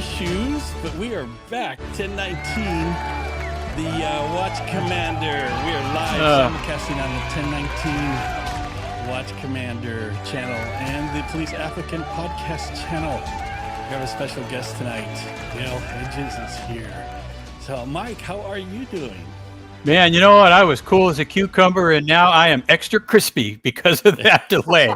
shoes, but we are back. 1019, the Watch Commander. We are live simulcasting on the 1019 Watch Commander channel and the Police Applicant podcast channel. We have a special guest tonight. Dale Hedges is here. So, Mike, how are you doing? Man, you know what? I was cool as a cucumber, and now I am extra crispy because of that delay.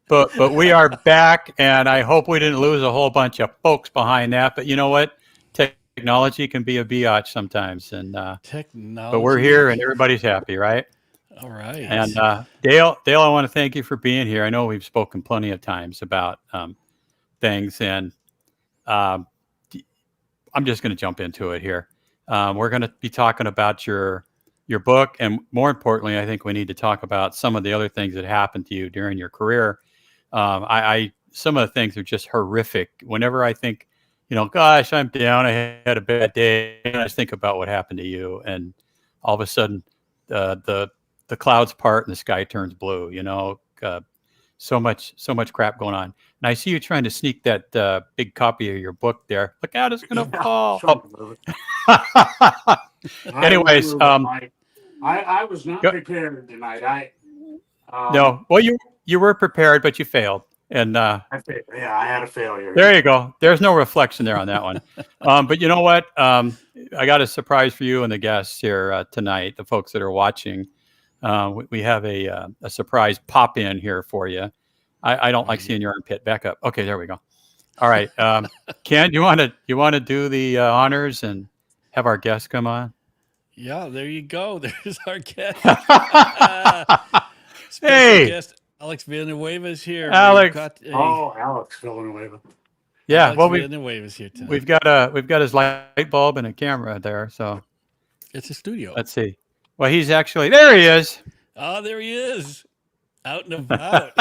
But we are back, and I hope we didn't lose a whole bunch of folks behind that. But you know what? Technology can be a biatch sometimes, and but we're here, and everybody's happy, right? All right. And Dale, I want to thank you for being here. I know we've spoken plenty of times about things, and I'm just going to jump into it here. We're going to be talking about your book, and more importantly, I think we need to talk about some of the other things that happened to you during your career. Some of the things are just horrific. Whenever I think, gosh, I'm down, I had a bad day, and I just think about what happened to you, and all of a sudden, the clouds part and the sky turns blue. So much crap going on. And I see you trying to sneak that big copy of your book there. Look out, it's going to fall. Anyways, I was not prepared tonight. No, well, you were prepared, but you failed. And I had a failure. There you go. There's no reflection there on that one. But you know what? I got a surprise for you and the guests here tonight, the folks that are watching. We have a surprise pop in here for you. I don't like seeing your armpit. Back up. Okay, there we go. All right, Ken, you want to do the honors and have our guest come on? Yeah, there you go. There's our guest. Hey, guest Alex Villanueva is here. Alex. Alex Villanueva. Yeah, Alex Villanueva is here tonight. We've got his light bulb and a camera there, so it's a studio. Let's see. Well, he's actually there. He is. Oh, there he is, out and about.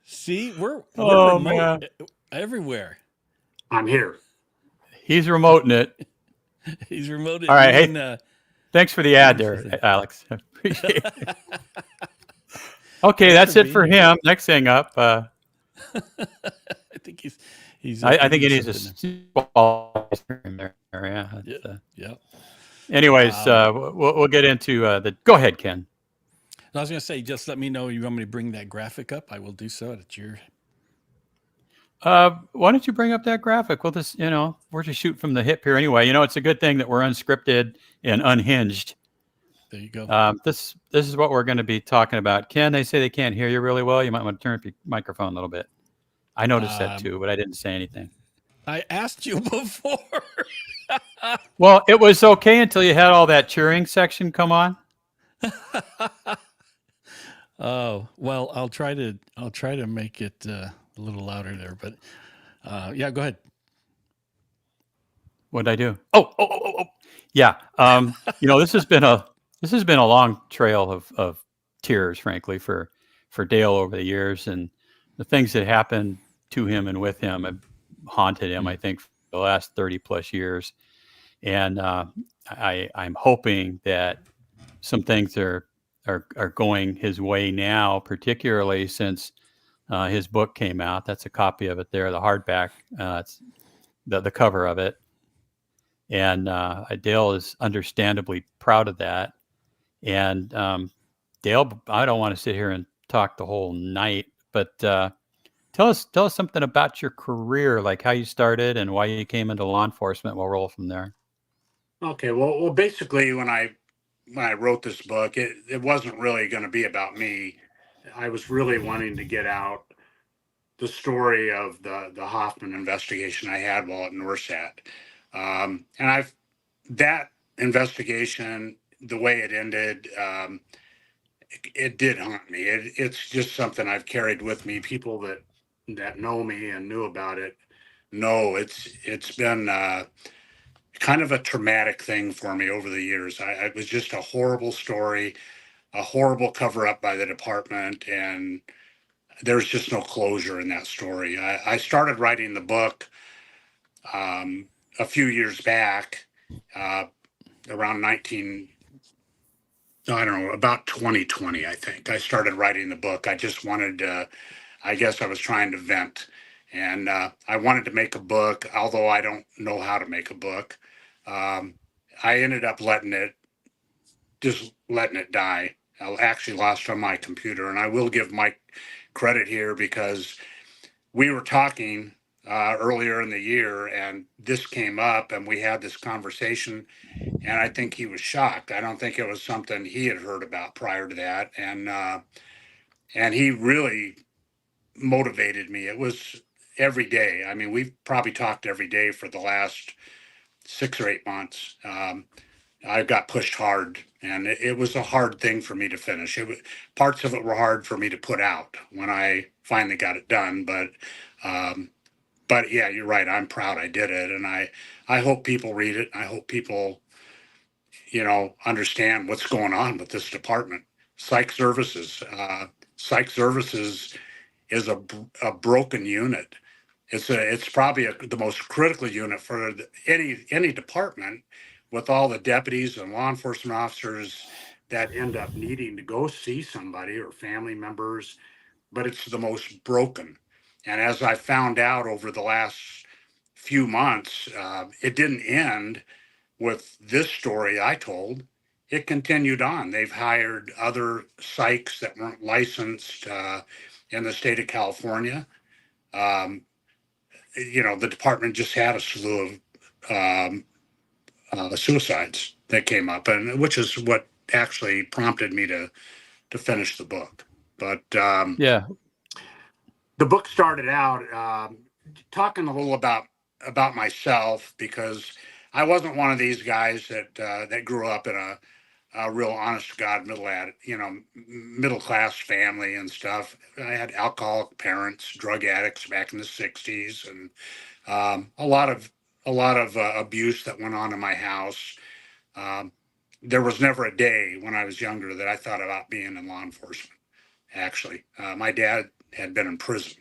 See, we're remote everywhere. I'm here. He's remoting it. He's remoting. All right. Hey, thanks for the ad there, Alex. I appreciate it. Okay, that's it for him. Next thing up. I think he's. I think it is a ball in there. Yeah. Anyways, we'll get into the. Go ahead, Ken. I was going to say, just let me know you want me to bring that graphic up. I will do so. It's your. Why don't you bring up that graphic? We'll just, we're just shooting from the hip here anyway. It's a good thing that we're unscripted and unhinged. There you go. This is what we're going to be talking about. Ken, they say they can't hear you really well. You might want to turn up your microphone a little bit. I noticed that too, but I didn't say anything. I asked you before. Well, it was okay until you had all that cheering section come on. Oh, well, I'll try to make it a little louder there, but yeah, go ahead. What did I do? Oh. Yeah. This has been a long trail of tears, frankly, for Dale over the years, and the things that happened to him and with him have haunted him, I think, for the last 30 plus years. And I'm hoping that some things are going his way now, particularly since his book came out. That's a copy of it there, the hardback. It's the cover of it. And Dale is understandably proud of that. And Dale, I don't want to sit here and talk the whole night, but tell us something about your career, like how you started and why you came into law enforcement. We'll roll from there. Okay. Well, basically, when I wrote this book, it wasn't really going to be about me. I was really wanting to get out the story of the Hoffman investigation I had while at Norsat. And that investigation, the way it ended, it did haunt me. It's just something I've carried with me. People that know me and knew about it know it's been kind of a traumatic thing for me over the years. It was just a horrible story, a horrible cover up by the department, and there's just no closure in that story. I started writing the book a few years back, around about 2020, I think. I started writing the book. I just wanted to, I guess I was trying to vent. And I wanted to make a book, although I don't know how to make a book. I ended up just letting it die. I actually lost on my computer, and I will give Mike credit here because we were talking earlier in the year, and this came up, and we had this conversation, and I think he was shocked. I don't think it was something he had heard about prior to that, and he really motivated me. It was every day. I mean, we've probably talked every day for the last 6 or 8 months. I got pushed hard, and it was a hard thing for me to finish. Parts of it were hard for me to put out when I finally got it done. Um, but yeah, you're right. I'm proud I did it, and I hope people read it. I hope people, understand what's going on with this department. Psych services. Psych services is a broken unit. It's probably the most critical unit for any department, with all the deputies and law enforcement officers that end up needing to go see somebody or family members, but it's the most broken. And as I found out over the last few months, it didn't end with this story I told. It continued on. They've hired other psychs that weren't licensed in the state of California. Um, the department just had a slew of suicides that came up, and which is what actually prompted me to finish the book. But Yeah. the book started out talking a little about myself, because I wasn't one of these guys that grew up in a real honest to God middle class family and stuff. I had alcoholic parents, drug addicts back in the '60s, and a lot of abuse that went on in my house. Um, there was never a day when I was younger that I thought about being in law enforcement. Actually, my dad had been in prison,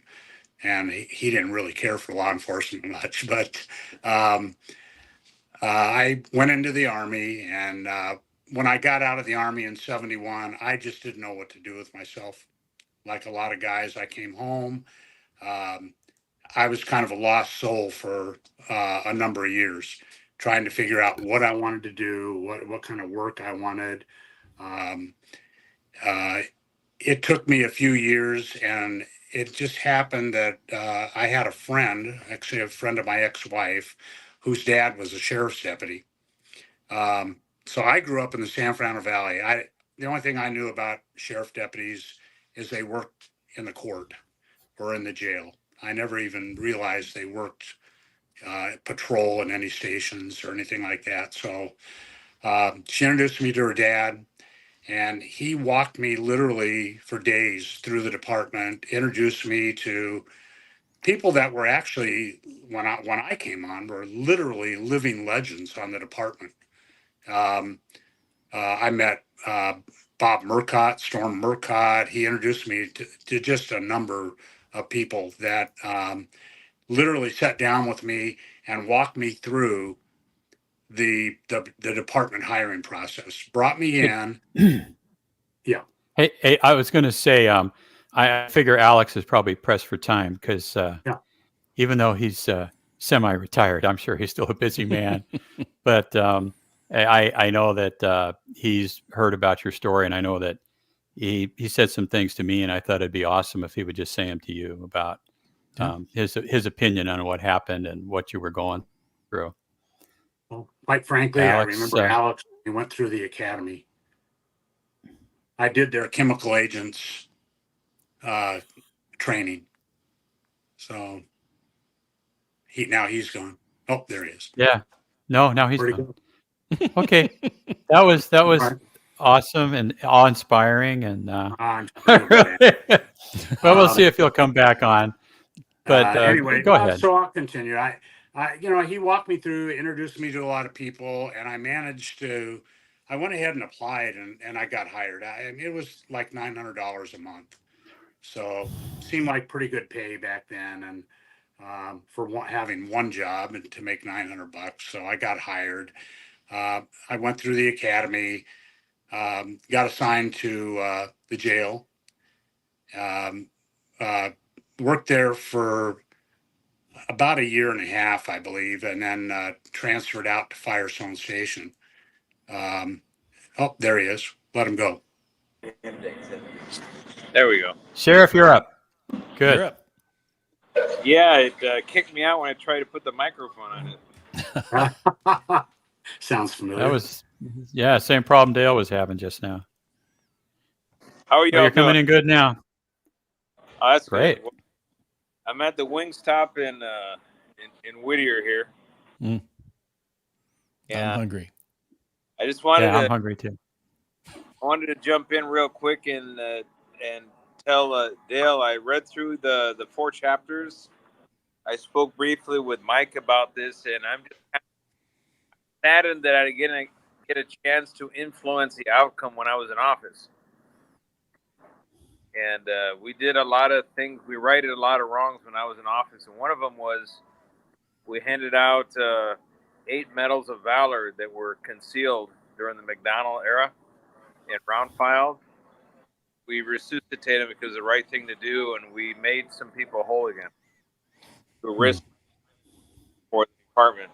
and he didn't really care for law enforcement much. But I went into the Army, and when I got out of the Army in '71, I just didn't know what to do with myself. Like a lot of guys, I came home. Um, I was kind of a lost soul for a number of years, trying to figure out what I wanted to do, what kind of work I wanted. Um, uh, it took me a few years, and it just happened that I had a friend, actually a friend of my ex-wife, whose dad was a sheriff's deputy. So I grew up in the San Fernando Valley. The only thing I knew about sheriff deputies is they worked in the court or in the jail. I never even realized they worked patrol in any stations or anything like that. So she introduced me to her dad, and he walked me literally for days through the department, introduced me to people that were actually, when I came on, were literally living legends on the department. Um, I met Bob Murcott, Storm Murcott. He introduced me to just a number of people that literally sat down with me and walked me through the department hiring process. Brought me Hey, in. Yeah. hey, I was going to say, I figure Alex is probably pressed for time because Yeah. even though he's semi-retired, I'm sure he's still a busy man. But I know that he's heard about your story, and I know that he said some things to me, and I thought it'd be awesome if he would just say them to you about his opinion on what happened and what you were going through. Well, quite frankly, I Alex, remember Alex. He went through the academy. I did their chemical agents training. So he's gone. Oh, there he is. yeah, no, now he's Where'd he gone. go? Okay, that was Right. awesome and awe-inspiring, and I'm sorry about that. well, we'll see if he'll come back on. But Anyway, go ahead. so I'll continue. He walked me through, introduced me to a lot of people, and I went ahead and applied, and I got hired. It was like $900 a month. So seemed like pretty good pay back then. And having one job and to make $900. So I got hired. I went through the academy, got assigned to the jail, um, uh, worked there for about a year and a half, I believe, and then transferred out to Firestone Station. Oh, there he is. Let him go. There we go. Sheriff, you're up. Good. You're up. Yeah, it kicked me out when I tried to put the microphone on it. Sounds familiar. That was, same problem Dale was having just now. How are you? You're coming in good now. Oh, that's Great. Good. Well, I'm at the Wingstop in Whittier here. I'm Yeah, hungry. I just wanted I'm hungry too. to jump in real quick and tell Dale I read through the 4 chapters. I spoke briefly with Mike about this, and I'm just kind of saddened that I didn't get a chance to influence the outcome when I was in office. And we did a lot of things. We righted a lot of wrongs when I was in office, and one of them was we handed out 8 medals of valor that were concealed during the McDonnell era and round filed. We resuscitated them because it was the right thing to do, and we made some people whole again. The risk for the department,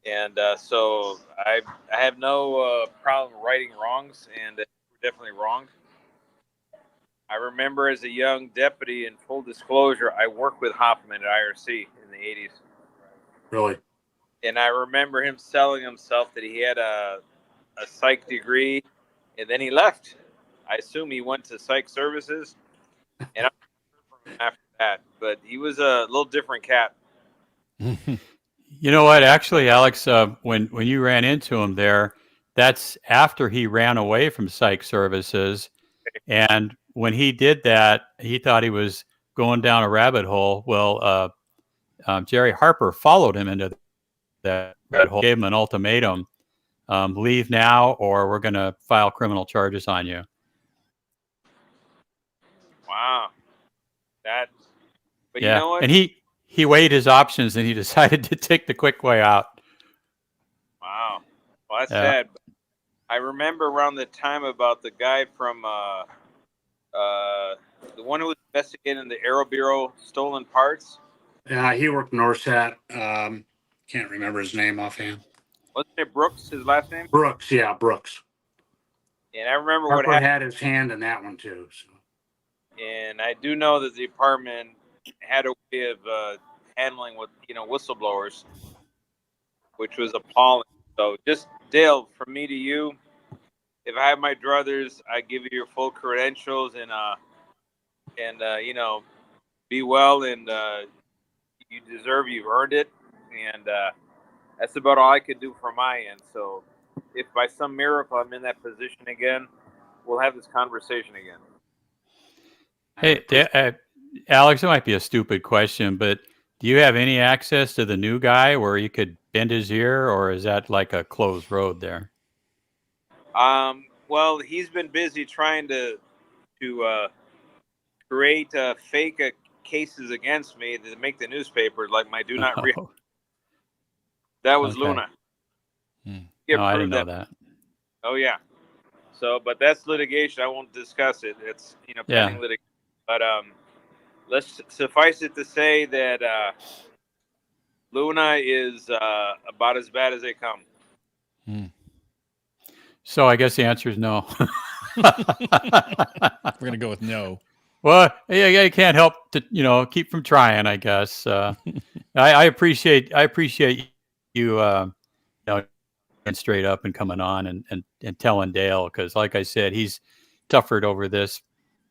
and so I have no problem righting wrongs, and we're definitely wronged. I remember as a young deputy, in full disclosure, I worked with Hoffman at IRC in the 80s. Really? And I remember him selling himself that he had a psych degree, and then he left. I assume he went to psych services, and I from him after that. But he was a little different cat. You know what? Actually, Alex, when you ran into him there, that's after he ran away from psych services. And when he did that, he thought he was going down a rabbit hole. Well, Jerry Harper followed him into that rabbit hole, gave him an ultimatum: leave now, or we're going to file criminal charges on you. Wow, that. But yeah, you know what? And he weighed his options and he decided to take the quick way out. Wow, well that's sad. I remember around the time about the guy from the one who was investigating the Aero Bureau stolen parts. Yeah, he worked Norsat. Can't remember his name offhand. Wasn't it Brooks, his last name? Brooks, yeah, Brooks. And I remember Harper what happened. had his hand in that one too. So. And I do know that the department had a way of handling with whistleblowers, which was appalling. So just Dale, from me to you, if I have my druthers, I give you your full credentials and be well, and you deserve, you've earned it, and that's about all I could do from my end. So if by some miracle I'm in that position again, we'll have this conversation again. Hey, Alex, it might be a stupid question, but do you have any access to the new guy where you could bend his ear, or is that like a closed road there? Well, he's been busy trying to create fake cases against me to make the newspapers, like my do not read. That was okay. Luna. No, I didn't know that. Oh yeah. So, but that's litigation. I won't discuss it. It's pending litigation. But let's suffice it to say that Luna is about as bad as they come. So I guess the answer is no. We're gonna go with no. Well, yeah, you can't help to keep from trying, I guess. I appreciate you and straight up and coming on and telling Dale, because like I said, he's suffered over this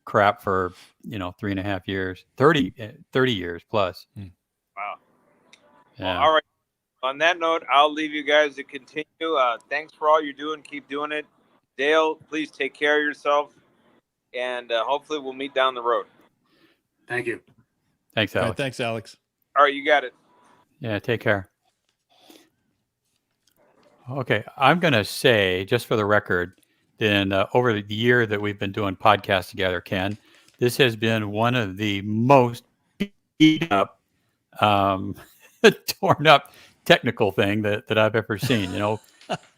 crap for 3.5 years, 30 years plus. Wow. Yeah. Well, all right. On that note, I'll leave you guys to continue. Thanks for all you're doing. Keep doing it. Dale, please take care of yourself, and hopefully we'll meet down the road. Thank you. Thanks, Alex. All right, thanks, Alex. All right, you got it. Yeah, take care. Okay, I'm going to say, just for the record, then over the year that we've been doing podcasts together, Ken, this has been one of the most beat up, torn up technical thing that I've ever seen.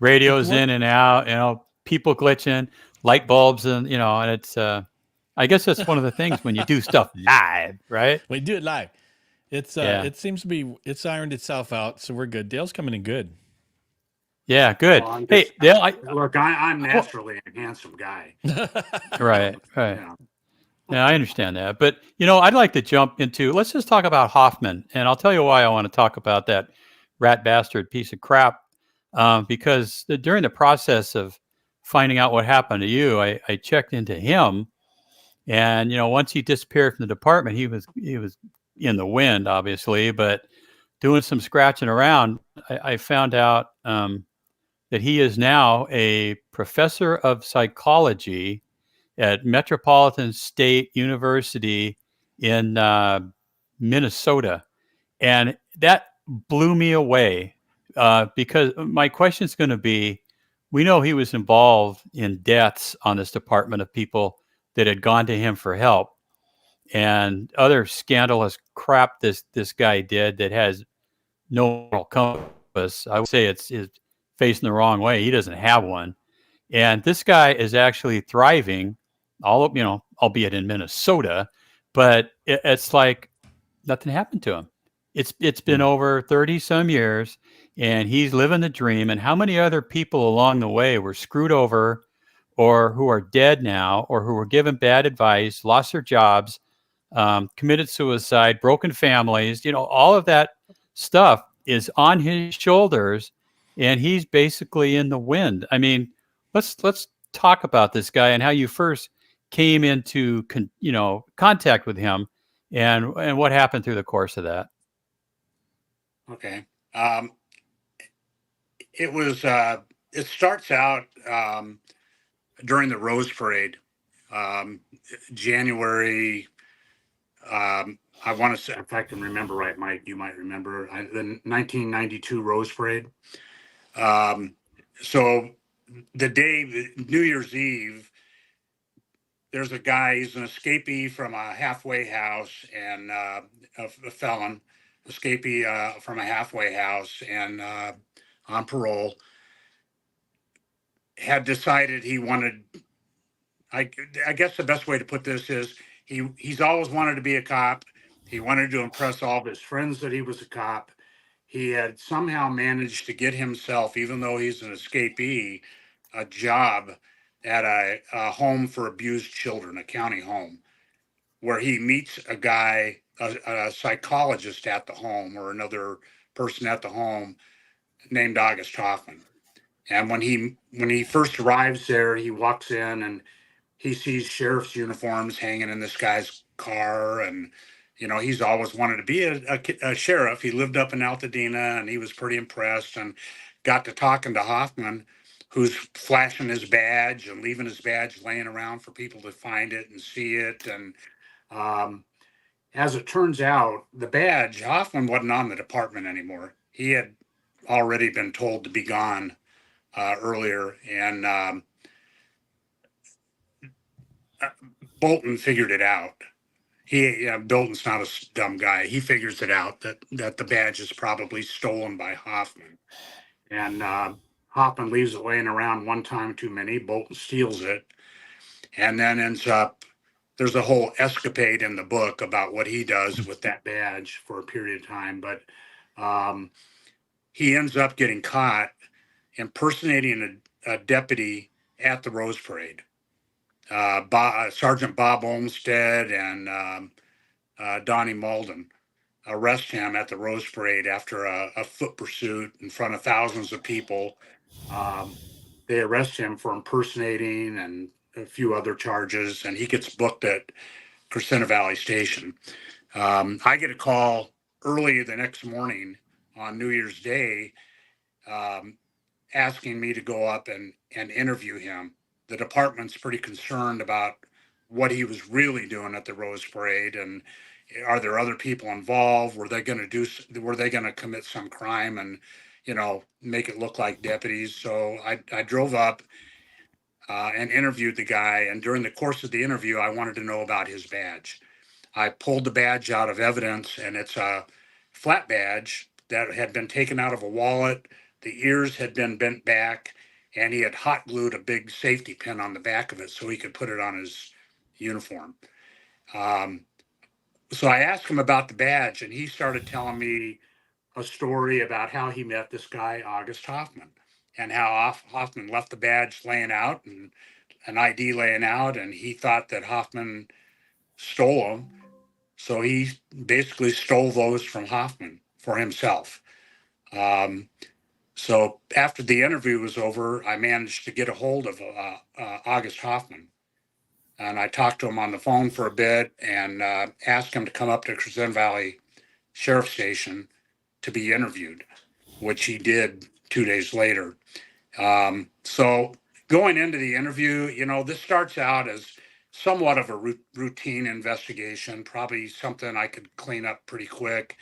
Radios in and out, people glitching, light bulbs, and and it's I guess that's one of the things when you do stuff live, right? When you do it live. It seems to be it's ironed itself out, so we're good. Dale's coming in good. Yeah, good. Well, I'm Hey, just Dale, look. I'm naturally a handsome guy. right, right. Yeah. Yeah, I understand that. But, I'd like to jump into, let's just talk about Hoffman. And I'll tell you why I want to talk about that rat bastard piece of crap. Because during the process of finding out what happened to you, I checked into him. And, once he disappeared from the department, he was in the wind, obviously. But doing some scratching around, I found out that he is now a professor of psychology at Metropolitan State University in Minnesota. And that blew me away because my question is going to be, we know he was involved in deaths on this department of people that had gone to him for help and other scandalous crap this guy did that has no moral compass. I would say it's facing the wrong way. He doesn't have one. And this guy is actually thriving, albeit in Minnesota, but it's like nothing happened to him. It's been over 30 some years, and he's living the dream. And how many other people along the way were screwed over, or who are dead now, or who were given bad advice, lost their jobs, committed suicide, broken families? All of that stuff is on his shoulders, and he's basically in the wind. I mean, let's talk about this guy and how you first came into contact with him, and what happened through the course of that. Okay. It was. It starts out during the Rose Parade, January. I want to say, if I can remember right, Mike, you might remember the 1992 Rose Parade. So the day, New Year's Eve, there's a guy, he's an escapee from a halfway house and a felon, escapee from a halfway house and on parole, had decided he wanted, I guess the best way to put this is he's always wanted to be a cop. He wanted to impress all of his friends that he was a cop. He had somehow managed to get himself, even though he's an escapee, a job at a home for abused children, a county home, where he meets a guy, a psychologist at the home, or another person at the home named August Hoffman. And when he first arrives there, he walks in and he sees sheriff's uniforms hanging in this guy's car. And, he's always wanted to be a sheriff. He lived up in Altadena and he was pretty impressed and got to talking to Hoffman, who's flashing his badge and leaving his badge laying around for people to find it and see it. And as it turns out, the badge, Hoffman wasn't on the department anymore. He had already been told to be gone earlier. And Bolton figured it out. Bolton's not a dumb guy. He figures it out that the badge is probably stolen by Hoffman. And Hoffman leaves it laying around one time too many. Bolton steals it and then ends up, there's a whole escapade in the book about what he does with that badge for a period of time. But he ends up getting caught impersonating a deputy at the Rose Parade. Sergeant Bob Olmsted and Donnie Malden arrest him at the Rose Parade after a foot pursuit in front of thousands of people. They arrest him for impersonating and a few other charges, and he gets booked at Crescenta Valley Station. I get a call early the next morning on New Year's Day asking me to go up and interview him. The department's pretty concerned about what he was really doing at the Rose Parade, and are there other people involved? Were they going to commit some crime and make it look like deputies? So I drove up and interviewed the guy, and during the course of the interview I wanted to know about his badge. I pulled the badge out of evidence, and it's a flat badge that had been taken out of a wallet. The ears had been bent back, and he had hot glued a big safety pin on the back of it so he could put it on his uniform. So I asked him about the badge, and he started telling me a story about how he met this guy, August Hoffman, and how Hoffman left the badge laying out and an ID laying out, and he thought that Hoffman stole them. So he basically stole those from Hoffman for himself. Um, so after the interview was over, I managed to get a hold of August Hoffman. And I talked to him on the phone for a bit and asked him to come up to Crescent Valley Sheriff Station to be interviewed, which he did 2 days later. So going into the interview, this starts out as somewhat of a routine investigation, probably something I could clean up pretty quick.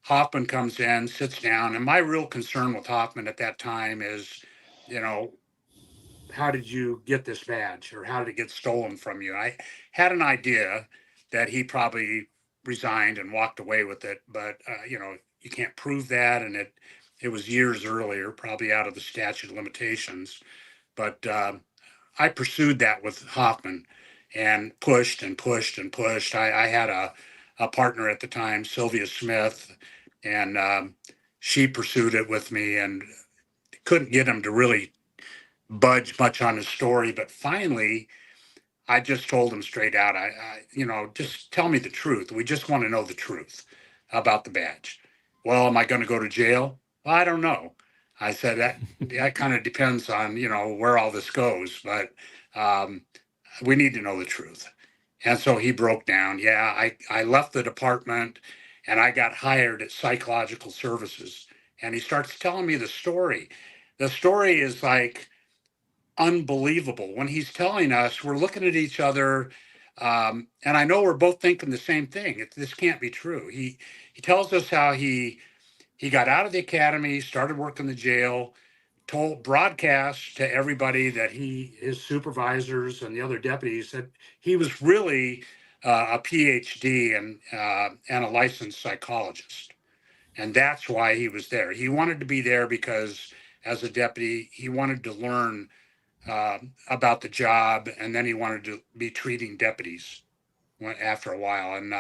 Hoffman comes in, sits down, and my real concern with Hoffman at that time is, you know, how did you get this badge, or how did it get stolen from you? I had an idea that he probably resigned and walked away with it, but you can't prove that, and it was years earlier, probably out of the statute of limitations. But I pursued that with Hoffman and pushed and pushed and pushed. I had a partner at the time, Sylvia Smith, and she pursued it with me and couldn't get him to really budge much on his story. But finally, I just told him straight out, just tell me the truth. We just want to know the truth about the badge. Well, am I going to go to jail? Well, I don't know. I said that kind of depends on, where all this goes, but we need to know the truth. And so he broke down. Yeah, I left the department and I got hired at Psychological Services. And he starts telling me the story. The story is like unbelievable. When he's telling us, we're looking at each other, and I know we're both thinking the same thing. This can't be true. He tells us how he got out of the academy, started working the jail, told broadcast to everybody that his supervisors and the other deputies, that he was really a PhD and a licensed psychologist, and that's why he was there. He wanted to be there because as a deputy, he wanted to learn about the job, and then he wanted to be treating deputies after a while, and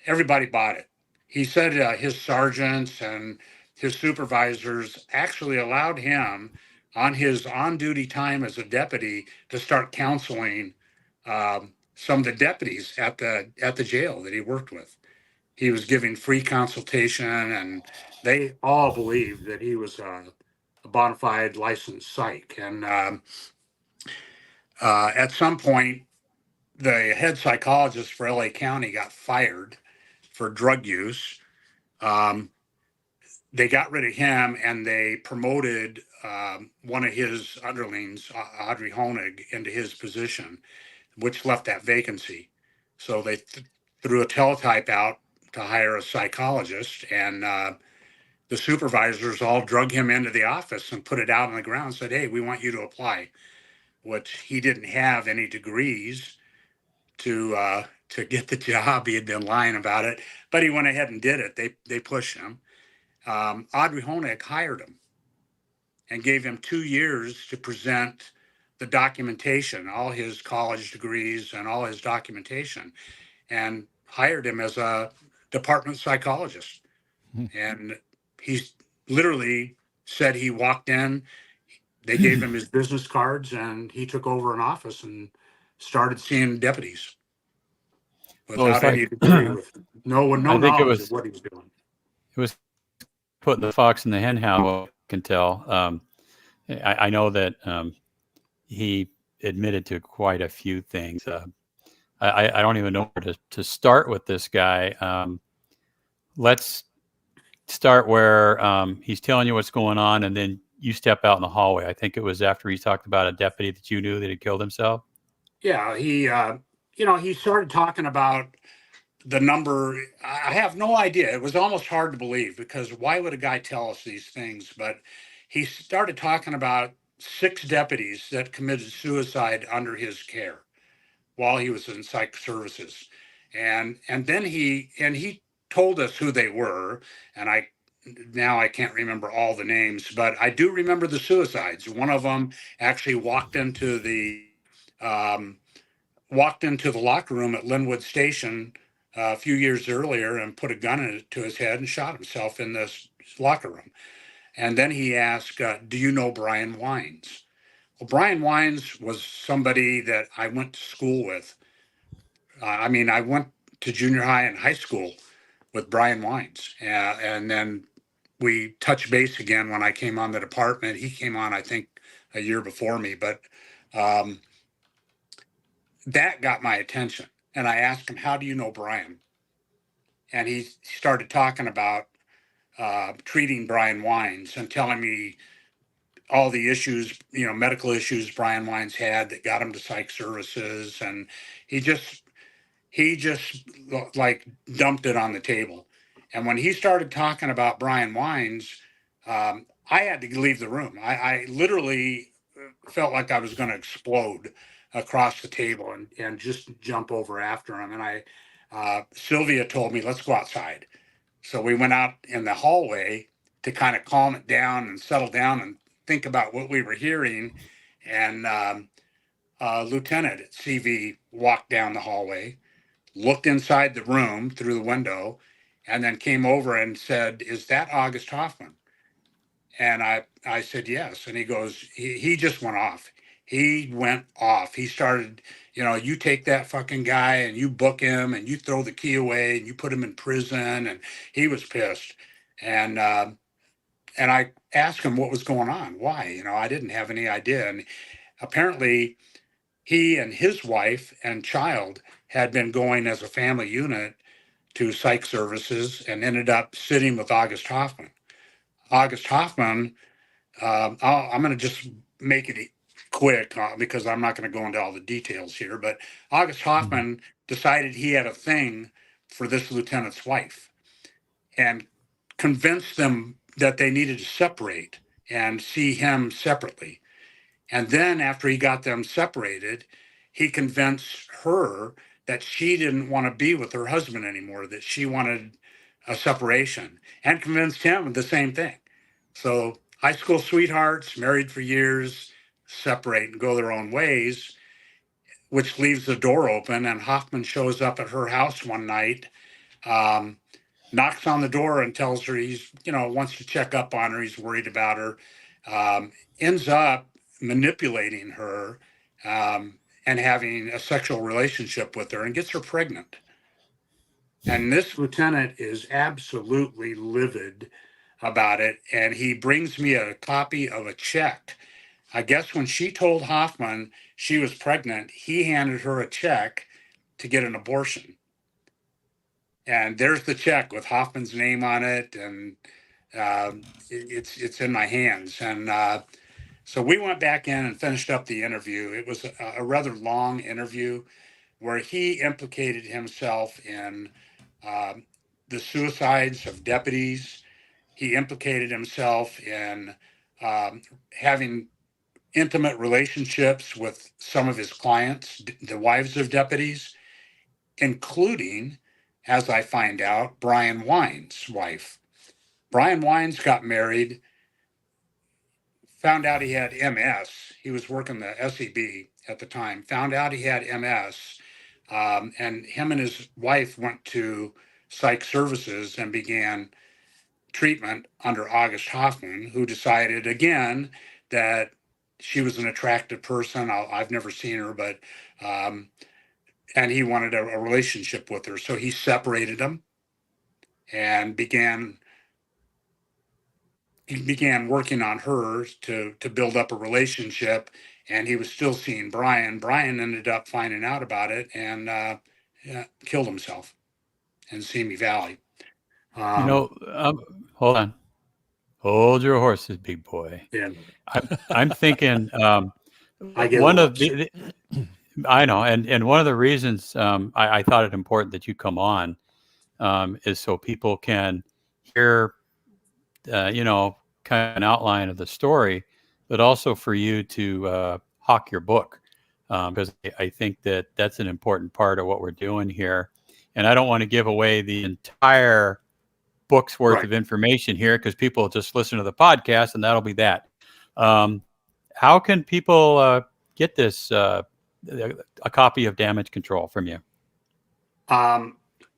everybody bought it. He said his sergeants and his supervisors actually allowed him on his on-duty time as a deputy to start counseling some of the deputies at the jail that he worked with. He was giving free consultation, and they all believed that he was a bona fide licensed psych. And at some point, the head psychologist for LA County got fired for drug use. Um, they got rid of him and they promoted one of his underlings, Audrey Honig, into his position, which left that vacancy. So they threw a teletype out to hire a psychologist, and the supervisors all drug him into the office and put it out on the ground and said, "Hey, we want you to apply," which he didn't have any degrees to get the job. He had been lying about it, but he went ahead and did it. They pushed him. Audrey Honig hired him and gave him 2 years to present the documentation, all his college degrees and all his documentation, and hired him as a department psychologist. And he literally said he walked in, they gave him his business cards, and he took over an office and started seeing deputies without any degree, with no knowledge of what he was doing. It was putting the fox in the hen house, I can tell. I know that he admitted to quite a few things. I don't even know where to start with this guy. Let's start where he's telling you what's going on, and then you step out in the hallway. I think it was after he talked about a deputy that you knew that had killed himself. Yeah, he started talking about the number. I have no idea. It was almost hard to believe, because why would a guy tell us these things? But he started talking about 6 deputies that committed suicide under his care while he was in psych services. And then he told us who they were, and I can't remember all the names, but I do remember the suicides. One of them actually walked into the locker room at Linwood Station a few years earlier and put a gun to his head and shot himself in this locker room. And then he asked, do you know Brian Wines? Well, Brian Wines was somebody that I went to school with. I mean, I went to junior high and high school with Brian Wines. And then we touched base again when I came on the department. He came on, I think, a year before me, but that got my attention. And I asked him, how do you know Brian? And he started talking about treating Brian Wines and telling me all the issues, medical issues Brian Wines had that got him to psych services. And he just like dumped it on the table. And when he started talking about Brian Wines, I had to leave the room. I literally felt like I was going to explode across the table and just jump over after him. And Sylvia told me, let's go outside. So we went out in the hallway to kind of calm it down and settle down and think about what we were hearing. And Lieutenant at CV walked down the hallway, looked inside the room through the window, and then came over and said, is that August Hoffman? And I said, yes. And he goes, he just went off. He went off. He started, you take that fucking guy and you book him and you throw the key away and you put him in prison. And he was pissed. And I asked him what was going on. Why? I didn't have any idea. And apparently he and his wife and child had been going as a family unit to psych services and ended up sitting with August Hoffman. August Hoffman, I'm going to just make it quick because I'm not going to go into all the details here, but August Hoffman decided he had a thing for this lieutenant's wife and convinced them that they needed to separate and see him separately. And then after he got them separated, he convinced her that she didn't want to be with her husband anymore, that she wanted a separation, and convinced him of the same thing. So high school sweethearts, married for years, separate and go their own ways, which leaves the door open. And Hoffman shows up at her house one night, knocks on the door and tells her he's, wants to check up on her. He's worried about her, ends up manipulating her and having a sexual relationship with her and gets her pregnant. And this lieutenant is absolutely livid about it. And he brings me a copy of a check. I guess when she told Hoffman she was pregnant, he handed her a check to get an abortion. And there's the check with Hoffman's name on it. And it's in my hands. And so we went back in and finished up the interview. It was a rather long interview where he implicated himself in the suicides of deputies. He implicated himself in having intimate relationships with some of his clients, the wives of deputies, including, as I find out, Brian Wines' wife. Brian Wines got married, found out he had MS. He was working the SEB at the time, found out he had MS, and him and his wife went to psych services and began treatment under August Hoffman, who decided again that she was an attractive person. I've never seen her, but and he wanted a relationship with her. So he separated them and began working on her to build up a relationship. And he was still seeing Brian. Brian ended up finding out about it and killed himself in Simi Valley. Hold on. Hold your horses, big boy. Yeah. I'm thinking I get one of I know, and one of the reasons I thought it important that you come on is so people can hear, kind of an outline of the story, but also for you to hawk your book, because I think that that's an important part of what we're doing here. And I don't want to give away the entire book's worth of information here because people just listen to the podcast and that'll be that. How can people get this, a copy of Damage Control from you?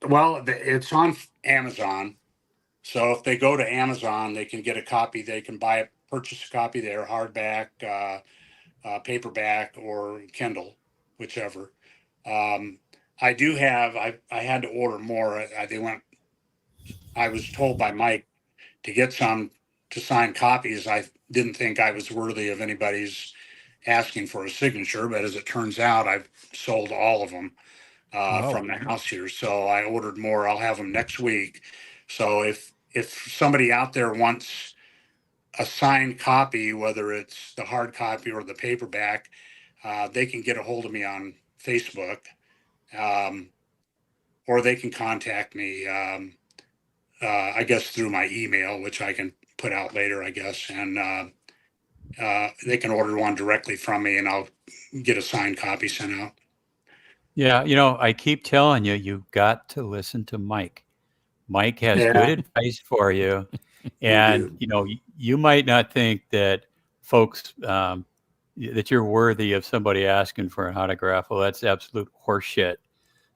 Well, it's on Amazon. So if they go to Amazon, they can get a copy. They can purchase a copy there, hardback, paperback, or Kindle, whichever. Um, I do have. I had to order more. I was told by Mike to get some to sign copies. I didn't think I was worthy of anybody's asking for a signature, but as it turns out, I've sold all of them Oh, from the house here. So I ordered more. I'll have them next week. So if somebody out there wants a signed copy, whether it's the hard copy or the paperback, they can get a hold of me on Facebook, um, or they can contact me. I guess through my email, which I can put out later, I guess, and they can order one directly from me, and I'll get a signed copy sent out. Yeah, I keep telling you, you've got to listen to Mike. Mike has good Yeah, advice for you. you And, do. you might not think that folks, that you're worthy of somebody asking for an autograph. Well, that's absolute horseshit.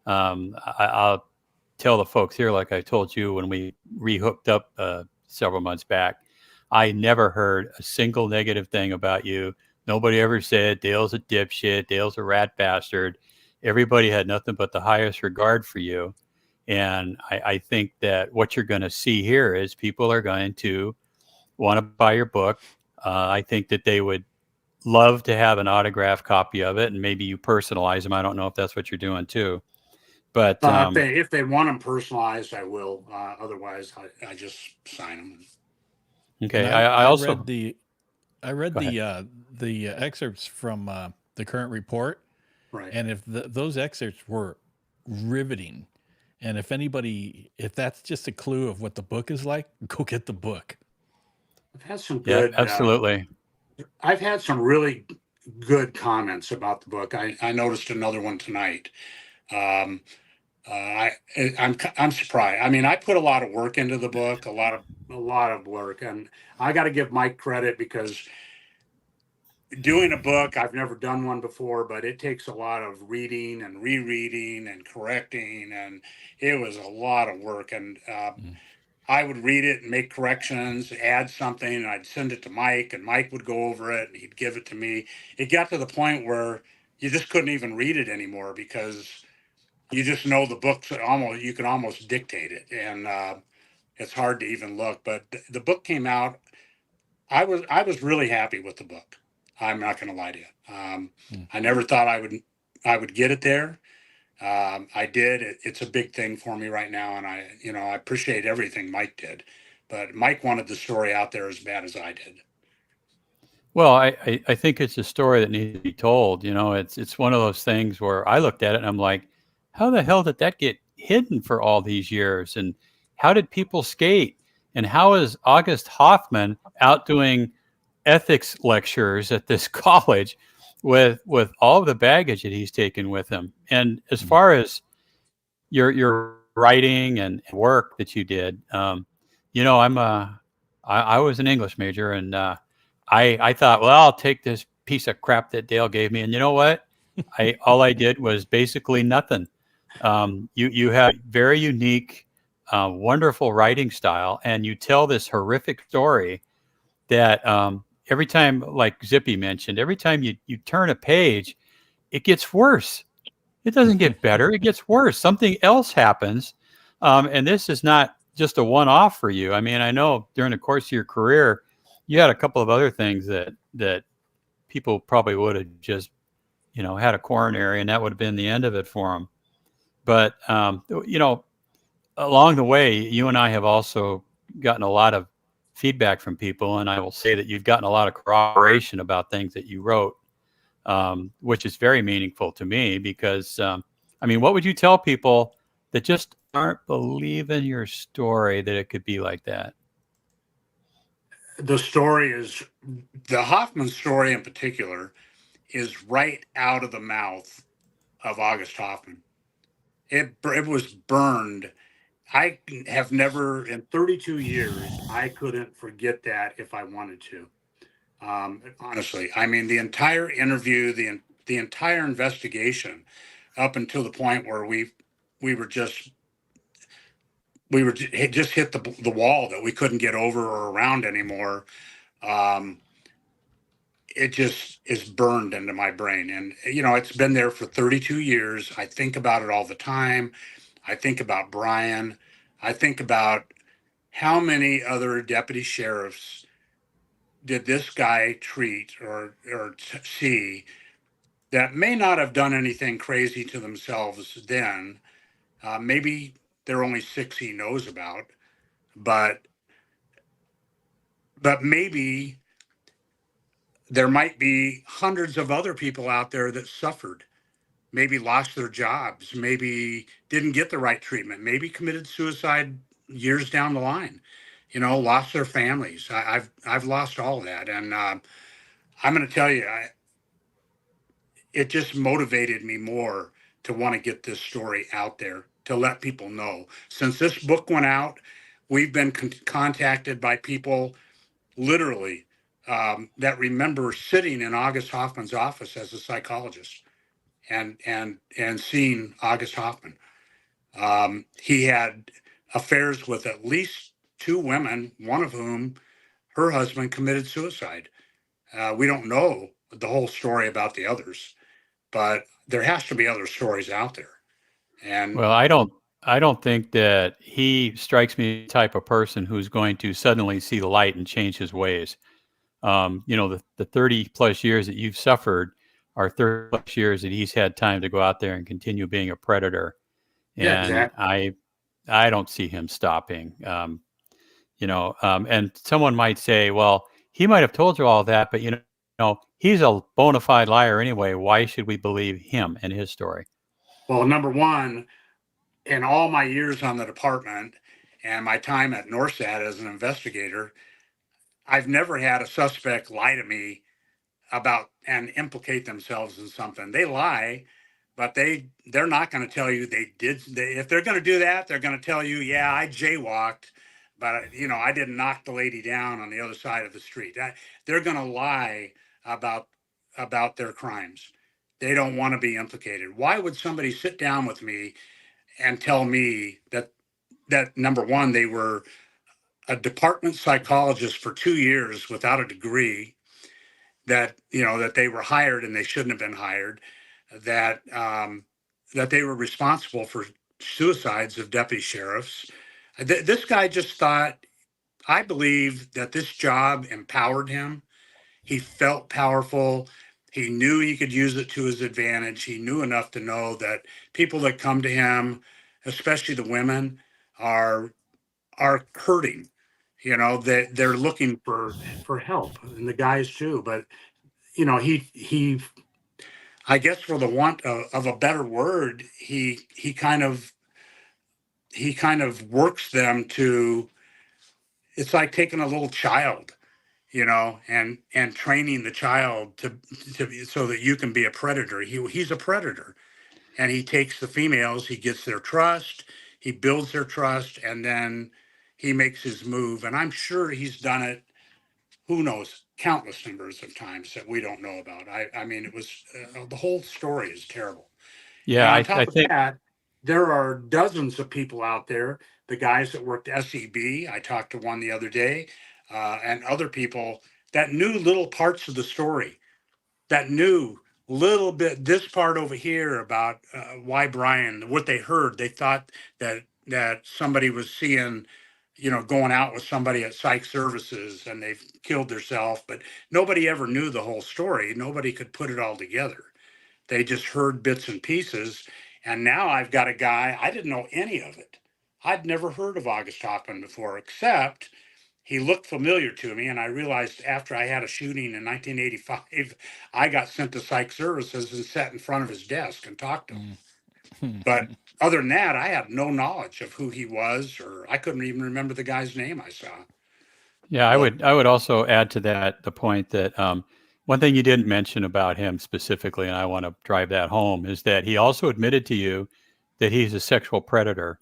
I'll tell the folks here, like I told you when we rehooked up several months back, I never heard a single negative thing about you. Nobody ever said Dale's a dipshit, Dale's a rat bastard. Everybody had nothing but the highest regard for you. And I think that what you're going to see here is people are going to want to buy your book. I think that they would love to have an autographed copy of it, and maybe you personalize them. I don't know if that's what you're doing too, but If they want them personalized, I will. Otherwise, I just sign them. and okay. I I I also read go ahead. the excerpts from the current report, Right. and if those excerpts were riveting, and if that's just a clue of what the book is like, go get the book. I've had some Yeah, good. absolutely. I've had some really good comments about the book. I noticed another one tonight. Um, I'm surprised. I mean, I put a lot of work into the book, a lot of work, and I got to give Mike credit because doing a book, I've never done one before, but it takes a lot of reading and rereading and correcting, and it was a lot of work. And Mm. I would read it and make corrections, add something, and I'd send it to Mike, and Mike would go over it and he'd give it to me. It got to the point where you just couldn't even read it anymore because you just know the book's almost, you can almost dictate it, and it's hard to even look. But the book came out. I was really happy with the book. I'm not going to lie to you. Mm. I never thought I would get it there. I did. It's a big thing for me right now, and I appreciate everything Mike did. But Mike wanted the story out there as bad as I did. Well, I think it's a story that needs to be told. It's one of those things where I looked at it and I'm like, how the hell did that get hidden for all these years? And how did people skate? And how is August Hoffman out doing ethics lectures at this college with all the baggage that he's taken with him? And as Mm. far as your writing and work that you did, I was an English major, and I thought, well, I'll take this piece of crap that Dale gave me, and you know what? All I did was basically nothing. You have very unique, wonderful writing style, and you tell this horrific story that every time, like Zippy mentioned, every time you turn a page, it gets worse. It doesn't get better; it gets worse. Something else happens, and this is not just a one-off for you. I mean, I know during the course of your career, you had a couple of other things that people probably would have just had a coronary, and that would have been the end of it for them. But along the way, you and I have also gotten a lot of feedback from people, and I will say that you've gotten a lot of corroboration about things that you wrote, which is very meaningful to me because, I mean, what would you tell people that just aren't believing your story that it could be like that? The story is the Hoffman story in particular is right out of the mouth of August Hoffman. It was burned. I have never in 32 years. I couldn't forget that if I wanted to. Honestly, I mean the entire interview, the entire investigation, up until the point where we were just we were it just hit the wall that we couldn't get over or around anymore. Um, it just is burned into my brain, and it's been there for 32 years. I think about it all the time. I think about Brian. I think about how many other deputy sheriffs did this guy treat or see that may not have done anything crazy to themselves then. Maybe there are only 6 he knows about, but maybe there might be hundreds of other people out there that suffered, maybe lost their jobs, maybe didn't get the right treatment, maybe committed suicide years down the line, lost their families. I've lost all of that, and I'm going to tell you, it just motivated me more to want to get this story out there, to let people know. Since this book went out, we've been contacted by people literally that remember sitting in August Hoffman's office as a psychologist and seeing August Hoffman. He had affairs with at least 2 women, one of whom her husband committed suicide. We don't know the whole story about the others, but there has to be other stories out there. And Well, I don't think that he strikes me the type of person who's going to suddenly see the light and change his ways. The 30 plus years that you've suffered are 30 plus years that he's had time to go out there and continue being a predator. yeah, And exactly. I don't see him stopping. And someone might say, well, he might have told you all that, but he's a bona fide liar anyway. Why should we believe him and his story? Well, number one, in all my years on the department and my time at Norsat as an investigator, I've never had a suspect lie to me about and implicate themselves in something. They lie, but they're not going to tell you they did. If they're going to do that, they're going to tell you, yeah, I jaywalked, but I didn't knock the lady down on the other side of the street. They're going to lie about their crimes. They don't want to be implicated. Why would somebody sit down with me and tell me that number one, they were a department psychologist for 2 years without a degree, that that they were hired and they shouldn't have been hired, that that they were responsible for suicides of deputy sheriffs. This guy just thought, I believe that this job empowered him. He felt powerful. He knew he could use it to his advantage. He knew enough to know that people that come to him, especially the women, are hurting. They're looking for help, and the guys too. But he I guess, for the want of a better word, he kind of works them to. It's like taking a little child, and training the child to so that you can be a predator. He's a predator, and he takes the females, he gets their trust, he builds their trust, and then he makes his move. And I'm sure he's done it, who knows, countless numbers of times that we don't know about. I mean, it was the whole story is terrible. And Yeah, on I top of think, that, there are dozens of people out there. The guys that worked SEB, I talked to one the other day, and other people that knew little parts of the story, that knew little bit this part over here about why Brian, what they heard. They thought that somebody was seeing, going out with somebody at psych services and they've killed themselves, but nobody ever knew the whole story. Nobody could put it all together. They just heard bits and pieces. And now I've got a guy, I didn't know any of it. I'd never heard of August Hoffman before, except he looked familiar to me. And I realized after I had a shooting in 1985, I got sent to psych services and sat in front of his desk and talked to him. But other than that, I had no knowledge of who he was, or I couldn't even remember the guy's name I saw. yeah, But I would also add to that the point that one thing you didn't mention about him specifically, and I want to drive that home, is that he also admitted to you that he's a sexual predator.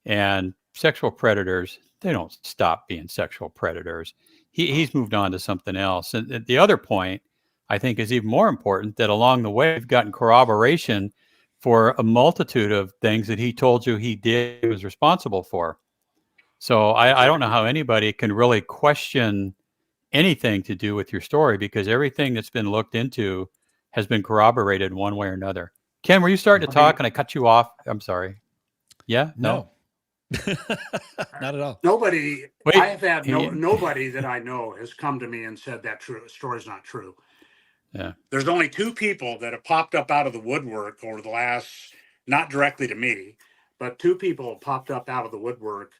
And sexual predators, they don't stop being sexual predators. He's moved on to something else. And the other point, I think, is even more important, that along the way, we've gotten corroboration for a multitude of things that he told you he did, he was responsible for. So I don't know how anybody can really question anything to do with your story, because everything that's been looked into has been corroborated one way or another. Ken, were you starting to talk and I cut you off? I'm sorry. Yeah? No. Not at all. Nobody, Wait, I have had nobody that I know has come to me and said that story's not true. Yeah. There's only two people that have popped up out of the woodwork over the last, not directly to me, but two people have popped up out of the woodwork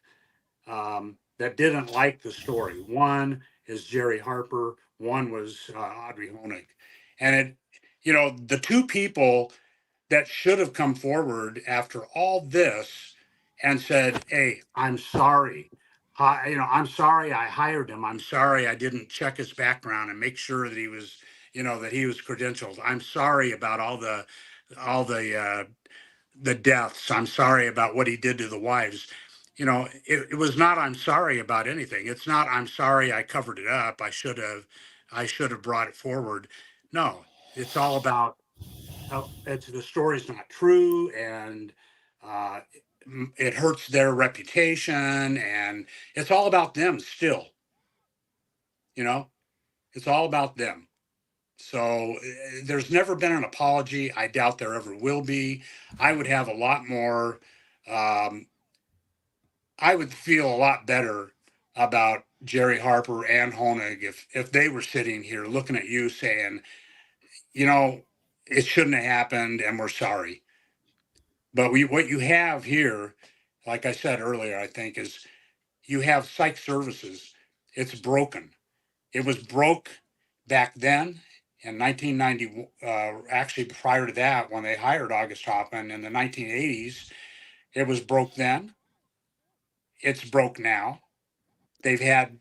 that didn't like the story. One is Jerry Harper. One was Audrey Honig. And the two people that should have come forward after all this and said, "Hey, I'm sorry. I'm sorry I hired him. I'm sorry I didn't check his background and make sure that he was, that he was credentialed. I'm sorry about all the deaths. I'm sorry about what he did to the wives." It was not, "I'm sorry about anything." It's not, "I'm sorry I covered it up. I should have brought it forward." No, it's all about, the story's not true, and it hurts their reputation, and it's all about them still. It's all about them. So there's never been an apology. I doubt there ever will be. I would have a lot more. I would feel a lot better about Jerry Harper and Honig if they were sitting here looking at you saying, it shouldn't have happened and we're sorry. But what you have here, like I said earlier, I think, is you have psych services. It's broken. It was broke back then in 1990. Actually, prior to that, when they hired August Hoffman in the 1980s, it was broke then. It's broke now. They've had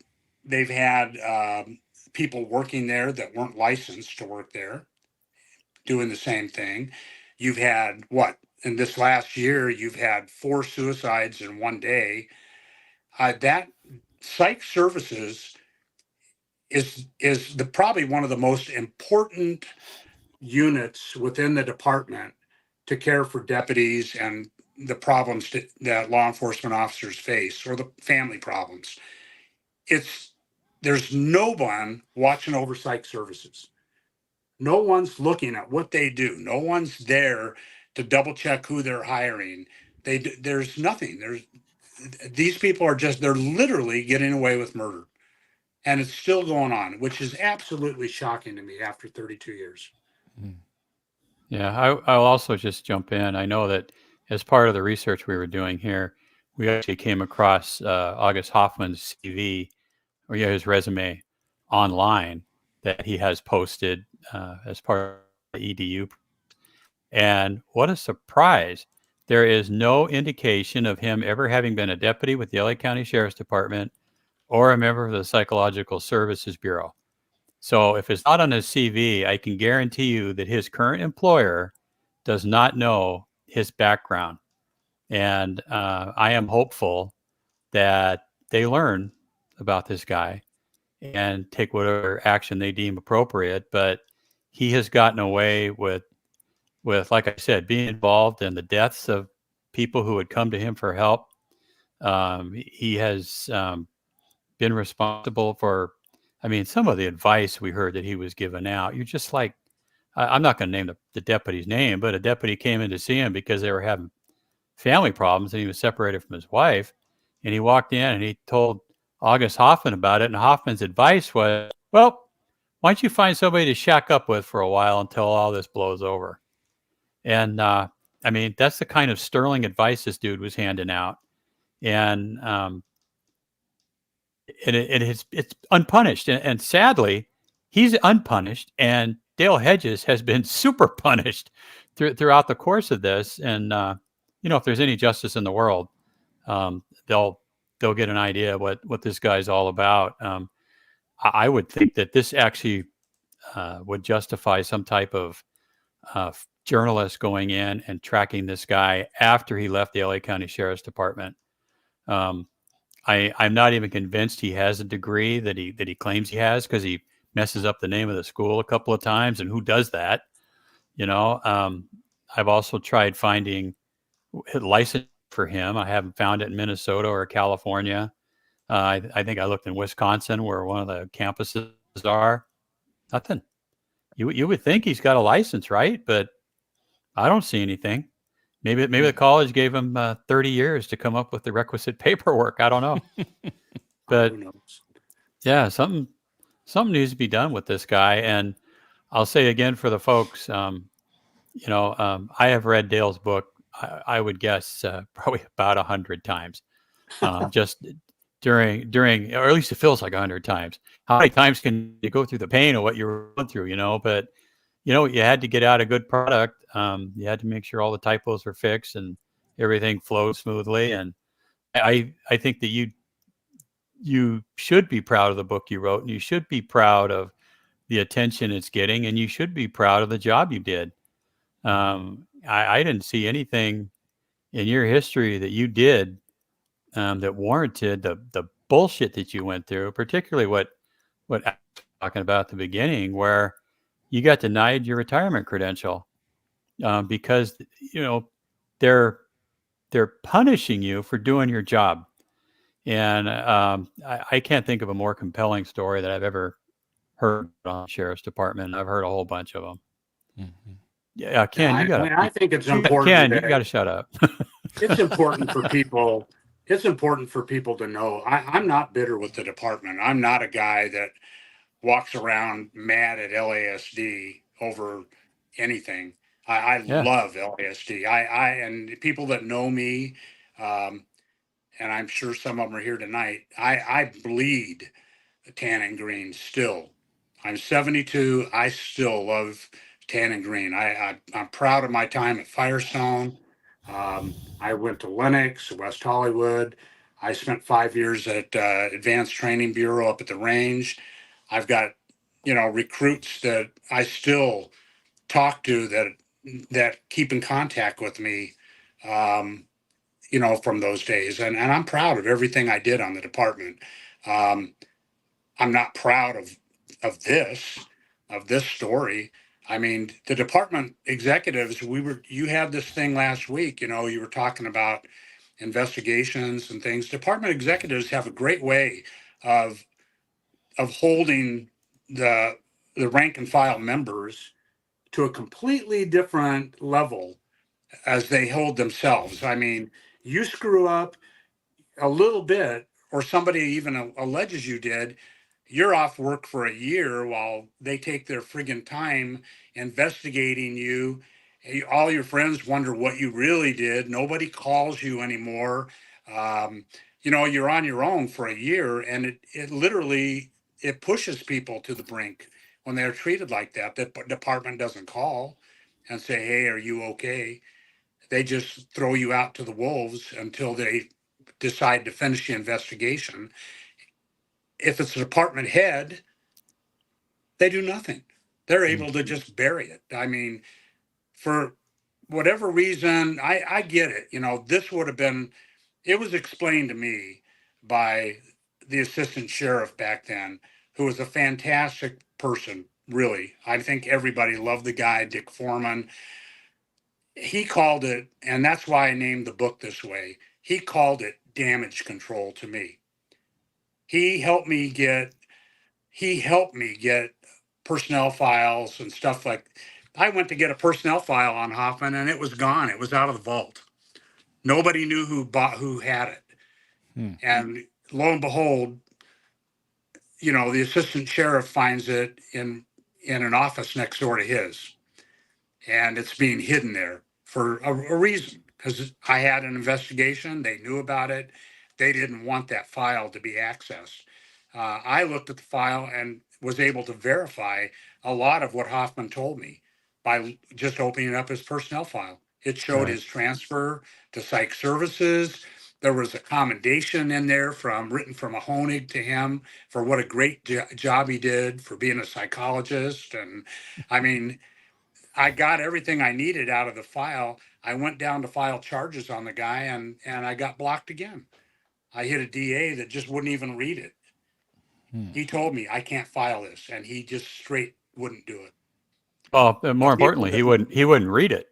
people working there that weren't licensed to work there, doing the same thing. You've had in this last year, you've had 4 suicides in one day. That psych services is probably one of the most important units within the department to care for deputies and the problems that law enforcement officers face, or the family problems. There's no one watching over psych services. No one's looking at what they do. No one's there to double check who they're hiring. There's nothing. These people they're literally getting away with murder. And it's still going on, which is absolutely shocking to me after 32 years. Yeah, I'll also just jump in. I know that as part of the research we were doing here, we actually came across August Hoffman's CV, or his resume online that he has posted as part of the EDU. And what a surprise. There is no indication of him ever having been a deputy with the LA County Sheriff's Department or a member of the Psychological Services Bureau. So if it's not on his CV, I can guarantee you that his current employer does not know his background. And I am hopeful that they learn about this guy and take whatever action they deem appropriate. But he has gotten away with, like I said, being involved in the deaths of people who had come to him for help. He has been responsible for, some of the advice we heard that he was giving out. You're just like, I'm not going to name the deputy's name, but a deputy came in to see him because they were having family problems and he was separated from his wife. And he walked in and he told August Hoffman about it. And Hoffman's advice was, well, why don't you find somebody to shack up with for a while until all this blows over? And that's the kind of sterling advice this dude was handing out. And it's unpunished. And sadly, he's unpunished. And Dale Hedges has been super punished throughout the course of this. And, if there's any justice in the world, they'll get an idea what this guy's all about. I would think that this actually would justify some type of journalist going in and tracking this guy after he left the LA County Sheriff's Department. I'm not even convinced he has a degree that he claims he has, because he messes up the name of the school a couple of times. And who does that? I've also tried finding a license for him. I haven't found it in Minnesota or California. I think I looked in Wisconsin, where one of the campuses are. Nothing. You would think he's got a license, right? But I don't see anything. Maybe the college gave him 30 years to come up with the requisite paperwork. I don't know. But Who knows? yeah, something needs to be done with this guy. And I'll say again for the folks, I have read Dale's book. I would guess probably about 100 times, just during, or at least it feels like 100 times. How many times can you go through the pain of what you're going through? But you had to get out a good product. You had to make sure all the typos were fixed and everything flowed smoothly. And I think that you should be proud of the book you wrote, and you should be proud of the attention it's getting, and you should be proud of the job you did. I didn't see anything in your history that you did that warranted the bullshit that you went through, particularly what I was talking about at the beginning, where you got denied your retirement credential because they're punishing you for doing your job. And I can't think of a more compelling story that I've ever heard on the sheriff's department. I've heard a whole bunch of them. Mm-hmm. Yeah, Ken, I think it's important. Ken, you got to shut up. It's important for people. It's important for people to know. I'm not bitter with the department. I'm not a guy that walks around mad at LASD over anything. I love LASD. And people that know me, and I'm sure some of them are here tonight. I bleed tan and green still. I'm 72. I still love tan and green. I'm proud of my time at Firestone. I went to Lenox, West Hollywood. I spent 5 years at Advanced Training Bureau up at the range. I've got, recruits that I still talk to that keep in contact with me, from those days. And I'm proud of everything I did on the department. I'm not proud of this story. I mean, the department executives, you had this thing last week, you were talking about investigations and things. Department executives have a great way of holding the rank and file members to a completely different level as they hold themselves. I mean, you screw up a little bit, or somebody even alleges you did, you're off work for a year while they take their friggin' time investigating you. All your friends wonder what you really did. Nobody calls you anymore. You're on your own for a year, and it literally, it pushes people to the brink when they're treated like that. The department doesn't call and say, hey, are you okay? They just throw you out to the wolves until they decide to finish the investigation. If it's a department head, they do nothing. They're able to just bury it. I mean, for whatever reason, I get it. This would have been, it was explained to me by the assistant sheriff back then, who was a fantastic person, really. I think everybody loved the guy, Dick Foreman. He called it, and that's why I named the book this way. He called it damage control to me. He helped me get personnel files and stuff like. I went to get a personnel file on Hoffman, and it was gone. It was out of the vault. Nobody knew who had it. And lo and behold, the assistant sheriff finds it in an office next door to his, and it's being hidden there for a reason, because I had an investigation. They knew about it. They didn't want that file to be accessed. I looked at the file and was able to verify a lot of what Hoffman told me by just opening up his personnel file. It showed his transfer to psych services. There was a commendation in there written from a Honig to him for what a great job he did for being a psychologist. And I mean, I got everything I needed out of the file. I went down to file charges on the guy, and I got blocked again. I hit a DA that just wouldn't even read it. He told me I can't file this, and he just straight wouldn't do it. Well, more importantly, he wouldn't read it.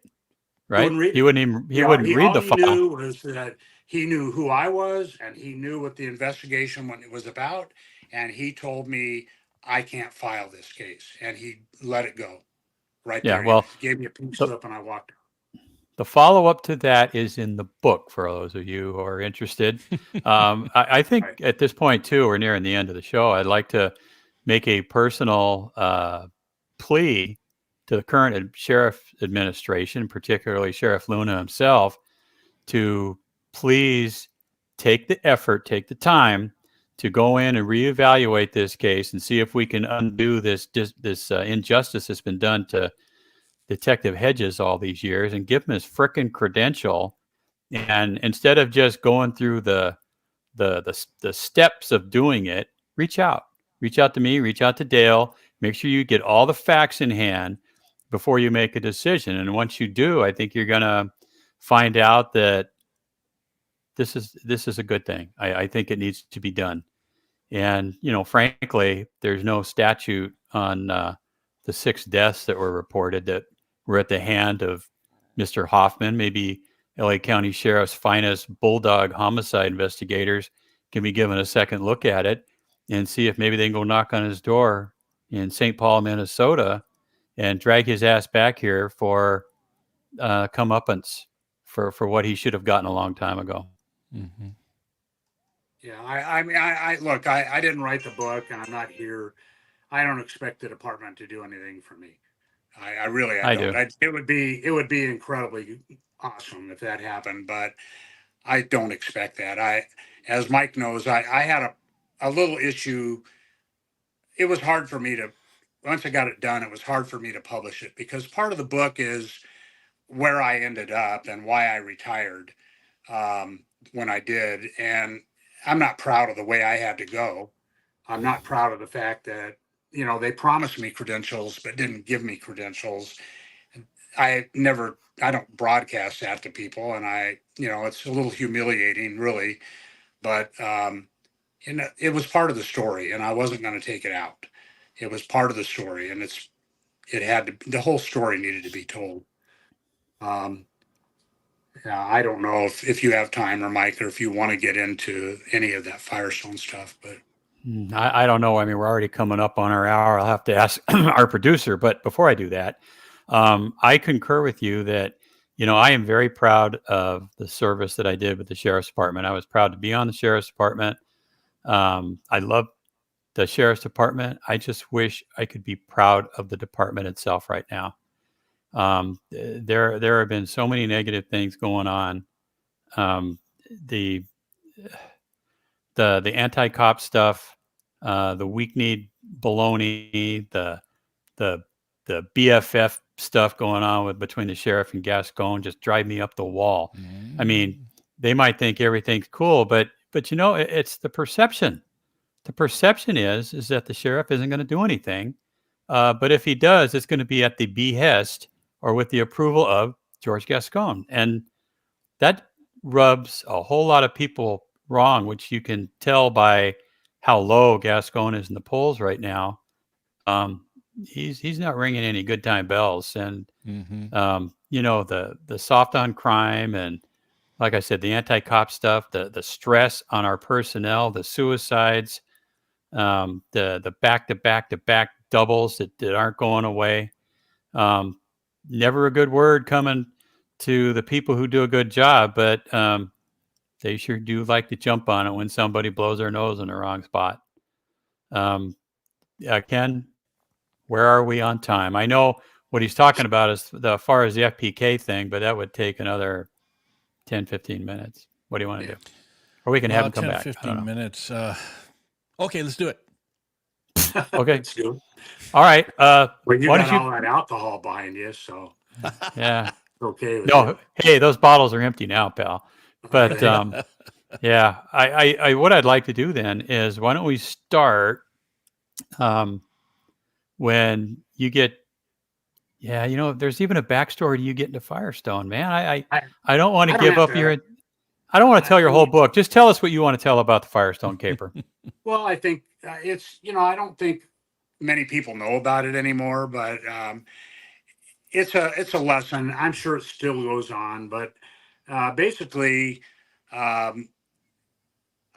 right? He wouldn't read the all he file. knew was that he knew who I was, and he knew what the investigation when it was about, and he told me I can't file this case, and he let it go right Yeah, there. well, He gave me a pink the, slip, and I walked. the follow-up to that is in the book for those of you who are interested. I think Right. at this point, too, we're nearing the end of the show. I'd like to make a personal plea to the current sheriff administration, particularly Sheriff Luna himself, to please take the effort, take the time to go in and reevaluate this case and see if we can undo this injustice that's been done to Detective Hedges all these years, and give him his frickin' credential. And instead of just going through the steps of doing it, reach out to me, reach out to Dale, make sure you get all the facts in hand before you make a decision. And once you do, I think you're going to find out that this is a good thing. I think it needs to be done. And, frankly, there's no statute on the 6 deaths that were reported that were at the hand of Mr. Hoffman. Maybe LA County Sheriff's finest bulldog homicide investigators can be given a second look at it and see if maybe they can go knock on his door in St. Paul, Minnesota, and drag his ass back here for comeuppance for what he should have gotten a long time ago. Mm-hmm. Yeah, I mean, I look, I didn't write the book, and I'm not here. I don't expect the department to do anything for me. I really, I don't. do. It would be incredibly awesome if that happened, but I don't expect that. As Mike knows, I had a little issue. It was hard for me to, once I got it done, it was hard for me to publish it because part of the book is where I ended up and why I retired when I did. And I'm not proud of the way I had to go. I'm not proud of the fact that, they promised me credentials, but didn't give me credentials. I don't broadcast that to people. And it's a little humiliating, really, but, it was part of the story and I wasn't going to take it out. It was part of the story and the whole story needed to be told. Yeah, I don't know if you have time or Mike, or if you want to get into any of that Firestone stuff, but I don't know. I mean, we're already coming up on our hour. I'll have to ask our producer. But before I do that, I concur with you that, I am very proud of the service that I did with the Sheriff's Department. I was proud to be on the Sheriff's Department. I love the Sheriff's Department. I just wish I could be proud of the department itself right now. There have been so many negative things going on. The anti-cop stuff, the weak-kneed baloney, the BFF stuff going on between the sheriff and Gascon just drive me up the wall. I mean, they might think everything's cool, but it's the perception. The perception is that the sheriff isn't going to do anything, but if he does, it's going to be at the behest or with the approval of George Gascon, and that rubs a whole lot of people wrong, which you can tell by how low Gascon is in the polls right now. He's not ringing any good time bells, and the soft on crime, and like I said, the anti-cop stuff, the stress on our personnel, the suicides, the back doubles that aren't going away. Never a good word coming to the people who do a good job, but they sure do like to jump on it when somebody blows their nose in the wrong spot. Ken, where are we on time? I know what he's talking about is as far as the FPK thing, but that would take another 10, 15 minutes. What do you want to do? Or we can have him come 10, back. 15 minutes. Okay, let's do it. Okay. let's do it. All right. Well, you why got don't you- all that alcohol behind you, so Yeah. okay. With No, you. hey, those bottles are empty now, pal. But yeah, I what I'd like to do then is why don't we start when you get, there's even a backstory to you getting to Firestone, man. I don't want to give up your, I don't want to tell your whole book. Just tell us what you want to tell about the Firestone caper. Well, I think it's, I don't think many people know about it anymore, but it's a lesson. I'm sure it still goes on, but basically, um,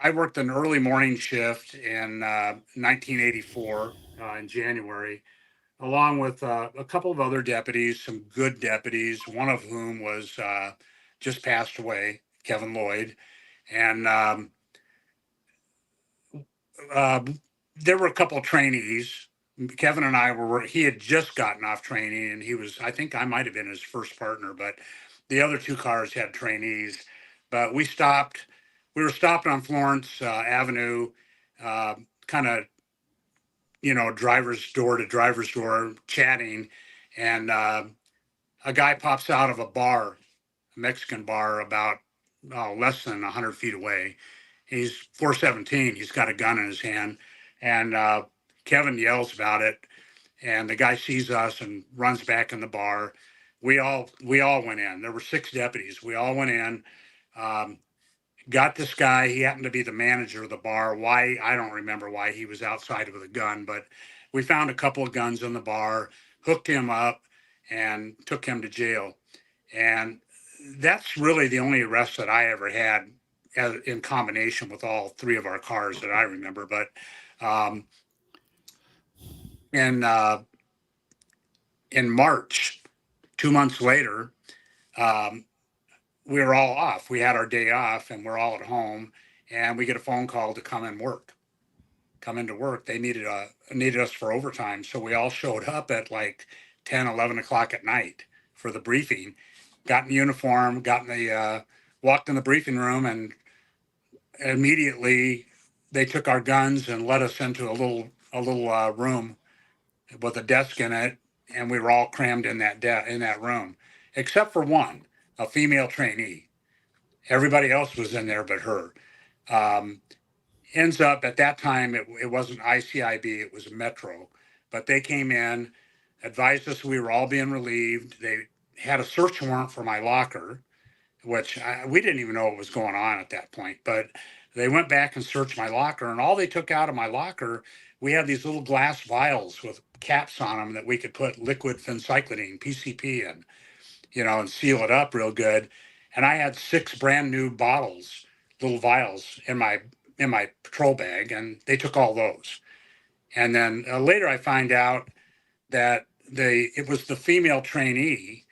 I worked an early morning shift in 1984 in January, along with a couple of other deputies, some good deputies, one of whom was just passed away, Kevin Lloyd. And uh, there were a couple of trainees. Kevin and I he had just gotten off training, and I think I might have been his first partner, but the other two cars had trainees. But we were stopping on Florence Avenue, kind of, driver's door to driver's door chatting. And a guy pops out of a bar, a Mexican bar, about less than 100 feet away. He's 417. He's got a gun in his hand. And Kevin yells about it. And the guy sees us and runs back in the bar. We all went in. There were 6 deputies. We all went in. Um, got this guy. He happened to be the manager of the bar. Why? I don't remember why he was outside with a gun, but we found a couple of guns in the bar, hooked him up, and took him to jail. And that's really the only arrest that I ever had in combination with all 3 of our cars that I remember. But um, in in March, 2 months later, um, we were all off. We had our day off, and we're all at home. And we get a phone call to come into work. They needed us for overtime, so we all showed up at like 10, 11 o'clock at night for the briefing. Got in uniform, walked in the briefing room, and immediately they took our guns and led us into a little room with a desk in it, and we were all crammed in that room, except for one, a female trainee. Everybody else was in there but her. Um, Ends up at that time, it wasn't ICIB, it was Metro. But they came in, advised us we were all being relieved. They had a search warrant for my locker, which we didn't even know what was going on at that point. But they went back and searched my locker, and all they took out of my locker, we had these little glass vials with caps on them that we could put liquid phencyclidine, PCP, in, and seal it up real good. And I had 6 brand new bottles, little vials in my patrol bag, and they took all those. And then later I find out that it was the female trainee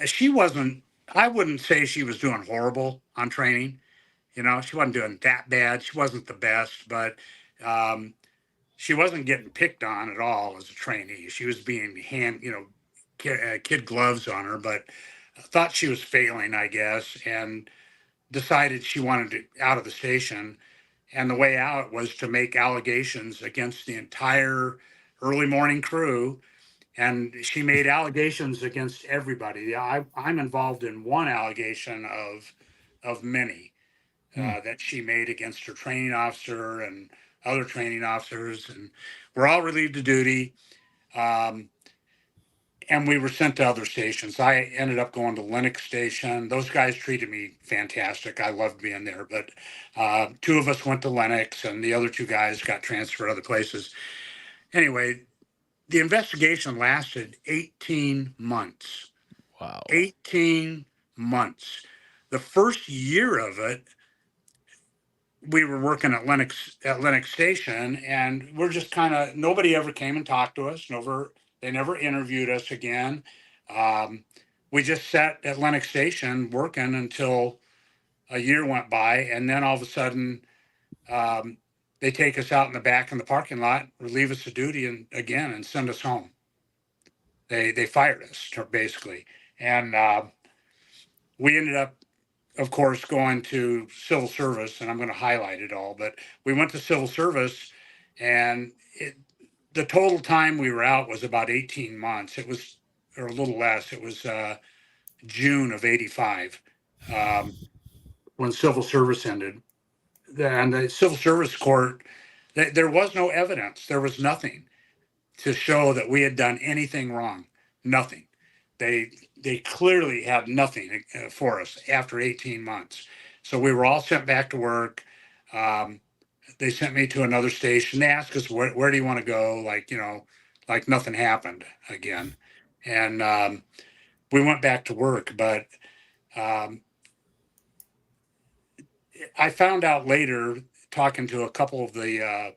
she wasn't, I wouldn't say she was doing horrible on training. She wasn't doing that bad. She wasn't the best, but she wasn't getting picked on at all as a trainee. She was being kid gloves on her, but thought she was failing, I guess, and decided she wanted to out of the station. And the way out was to make allegations against the entire early morning crew. And she made allegations against everybody. I'm involved in one allegation of many that she made against her training officer and other training officers. And we're all relieved of duty. And we were sent to other stations. I ended up going to Lennox Station. Those guys treated me fantastic. I loved being there. But 2 of us went to Lennox, and the other 2 guys got transferred other places. Anyway, the investigation lasted 18 months. Wow. 18 months. The first year of it, we were working at Lennox Station, and we're just nobody ever came and talked to us. They never interviewed us again. We just sat at Lennox Station working until a year went by, and then all of a sudden, they take us out in the back in the parking lot, relieve us of duty, and send us home. They fired us basically, and we ended up, of course, going to civil service, and I'm going to highlight it all. But we went to civil service, and the total time we were out was about 18 months. It was, or a little less. It was June of '85 when civil service ended. And the civil service court, there was no evidence. There was nothing to show that we had done anything wrong. Nothing. They clearly had nothing for us after 18 months. So we were all sent back to work. They sent me to another station. They asked us, where do you want to go? Like nothing happened again. And we went back to work. But I found out later, talking to a couple of the,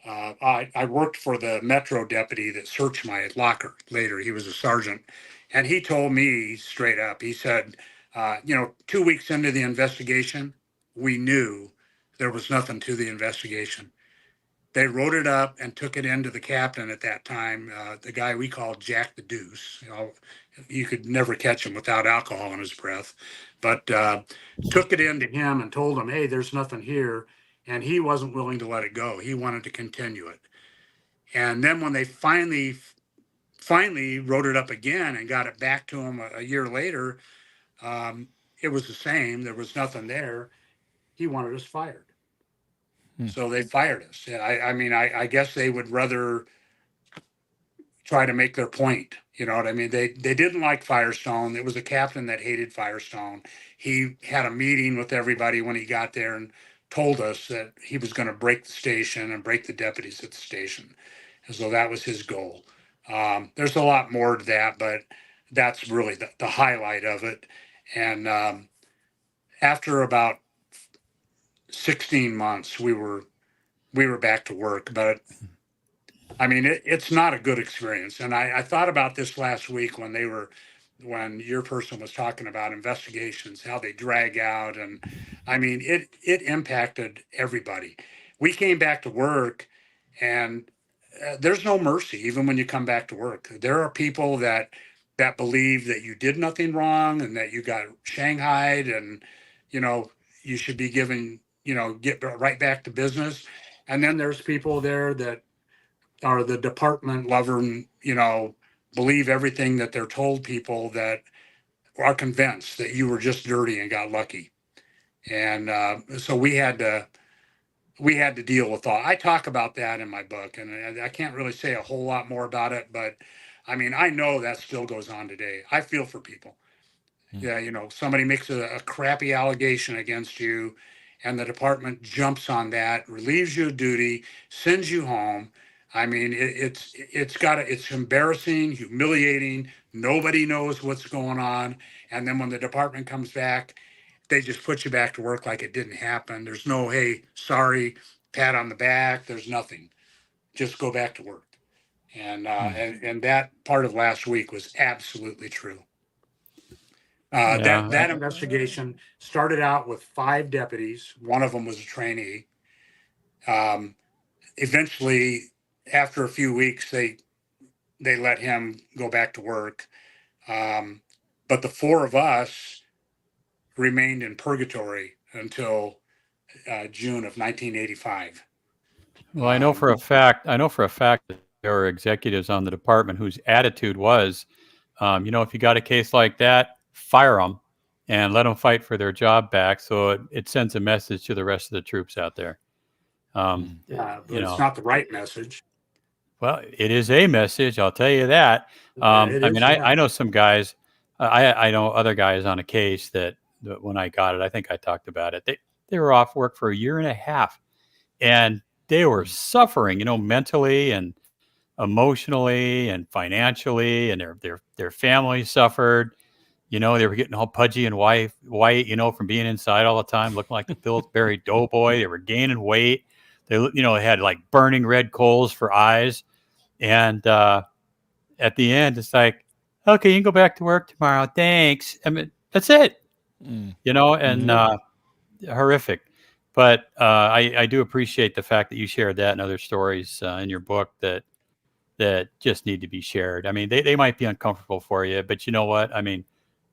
I worked for the Metro deputy that searched my locker later. He was a sergeant. And he told me straight up, he said, 2 weeks into the investigation, we knew there was nothing to the investigation. They wrote it up and took it into the captain at that time, the guy we called Jack the Deuce. You could never catch him without alcohol in his breath, but took it into him and told him, hey, there's nothing here. And he wasn't willing to let it go. He wanted to continue it. And then when they finally wrote it up again and got it back to him a year later, it was the same. There was nothing there. He wanted us fired. So they fired us. I guess they would rather try to make their point. You know what I mean? They didn't like Firestone. It was a captain that hated Firestone. He had a meeting with everybody when he got there and told us that he was going to break the station and break the deputies at the station. And so that was his goal. There's a lot more to that, but that's really the highlight of it. And after about 16 months, we were back to work. But I mean, it's not a good experience. And I thought about this last week when your person was talking about investigations, how they drag out. And I mean, it impacted everybody. We came back to work, and there's no mercy, even when you come back to work. There are people that believe that you did nothing wrong and that you got shanghaied and, you should be given, get right back to business. And then there's people there that are the department lover and, believe everything that they're told, people that are convinced that you were just dirty and got lucky. And so we had to deal with all. I talk about that in my book, and I can't really say a whole lot more about it, but I mean, I know that still goes on today. I feel for people. Yeah, somebody makes a crappy allegation against you, and the department jumps on that, relieves you of duty, sends you home. I mean, it's embarrassing, humiliating. Nobody knows what's going on, and then when the department comes back, they just put you back to work like it didn't happen. There's no, hey, sorry, pat on the back. There's nothing. Just go back to work. And and that part of last week was absolutely true. That investigation started out with 5 deputies. One of them was a trainee. Eventually, after a few weeks, they let him go back to work. But the 4 of us remained in purgatory until June of 1985. Well, I know for a fact that there are executives on the department whose attitude was, if you got a case like that, fire them and let them fight for their job back. So it sends a message to the rest of the troops out there. But it's not the right message. Well, it is a message, I'll tell you that. I know some guys, I know other guys on a case that when I got it, I think I talked about it. They were off work for a year and a half, and they were suffering, mentally and emotionally and financially, and their families suffered. They were getting all pudgy and white, from being inside all the time, looking like the Pillsbury Doughboy. They were gaining weight. They had like burning red coals for eyes. And at the end, it's like, okay, you can go back to work tomorrow. Thanks. I mean, that's it. And horrific. But I do appreciate the fact that you shared that and other stories in your book that just need to be shared. I mean, they might be uncomfortable for you, but you know what? I mean,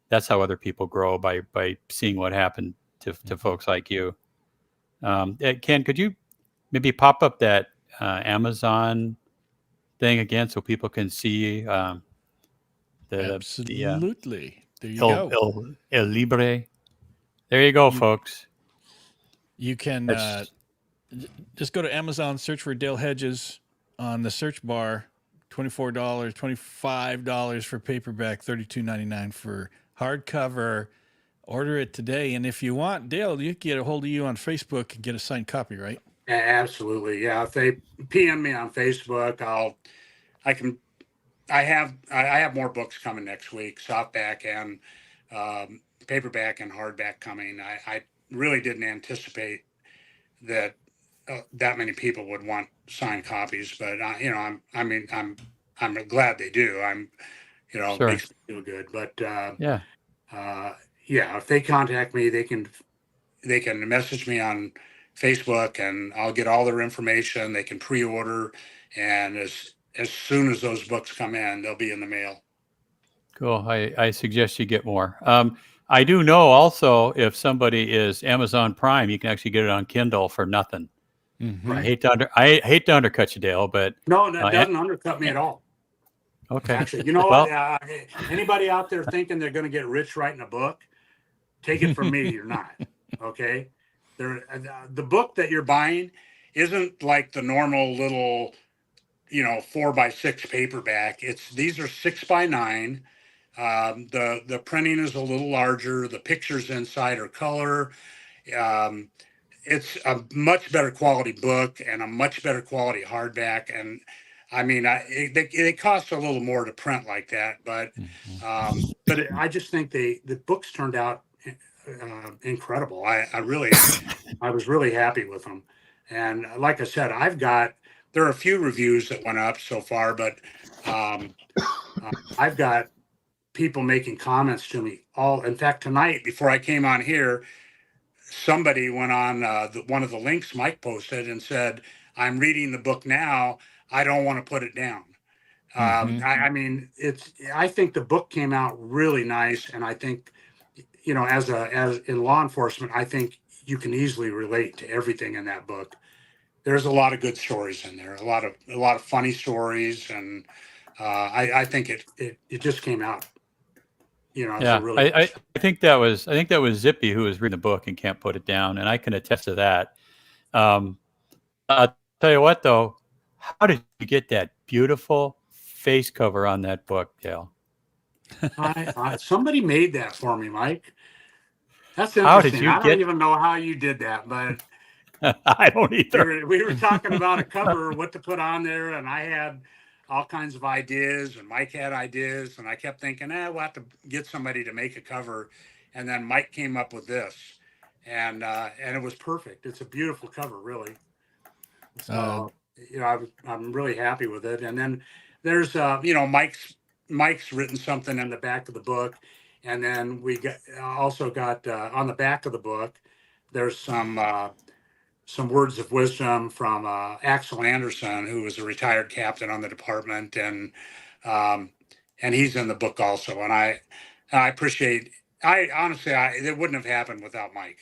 that's how other people grow, by seeing what happened to folks like you. Ken, could you maybe pop up that Amazon thing again so people can see Absolutely. There you go. El Libre. There you go, folks. You can just go to Amazon, search for Dale Hedges on the search bar. $24, $25 for paperback, $32.99 for hardcover. Order it today. And if you want, Dale, you can get a hold of you on Facebook and get a signed copy, right? Absolutely. Yeah. If they PM me on Facebook, I can I have more books coming next week, softback and paperback and hardback coming. I really didn't anticipate that that many people would want signed copies, but I'm glad they do. It Sure. makes me feel good. But Yeah. yeah, if they contact me, they can message me on Facebook, and I'll get all their information. They can pre-order, and as soon as those books come in, they'll be in the mail. Cool. I suggest you get more. I do know also if somebody is Amazon Prime, you can actually get it on Kindle for nothing. Mm-hmm. I hate to undercut you, Dale, but No, that doesn't undercut me at all. okay. Actually, you know Well- what? Anybody out there thinking they're going to get rich writing a book, take it from me, you're not. Okay, the book that you're buying isn't like the normal little, 4x6 paperback. These are 6x9. The printing is a little larger. The pictures inside are color. It's a much better quality book and a much better quality hardback. And I mean, they cost a little more to print like that, but I just think the books turned out incredible. I was really happy with them. And like I said, there are a few reviews that went up so far, but I've got people making comments to me in fact, tonight before I came on here, somebody went on one of the links Mike posted and said, I'm reading the book now. I don't want to put it down. I mean, I think the book came out really nice. And I think, as in law enforcement, I think you can easily relate to everything in that book. There's a lot of good stories in there, a lot of funny stories. And I think it just came out, Yeah, really I think that was Zippy who was reading the book and can't put it down, and I can attest to that. I'll tell you what, though, how did you get that beautiful face cover on that book, Dale? Somebody made that for me, Mike. That's How interesting. did you I don't even know how you did that, but I don't either. we were talking about a cover, what to put on there, and I had all kinds of ideas, and Mike had ideas, and I kept thinking, we'll have to get somebody to make a cover, and then Mike came up with this, and it was perfect. It's a beautiful cover, really. So I'm really happy with it. And then there's Mike's written something in the back of the book, and then we also got on the back of the book there's some words of wisdom from Axel Anderson, who was a retired captain on the department, and he's in the book also. And I appreciate. I honestly, it wouldn't have happened without Mike.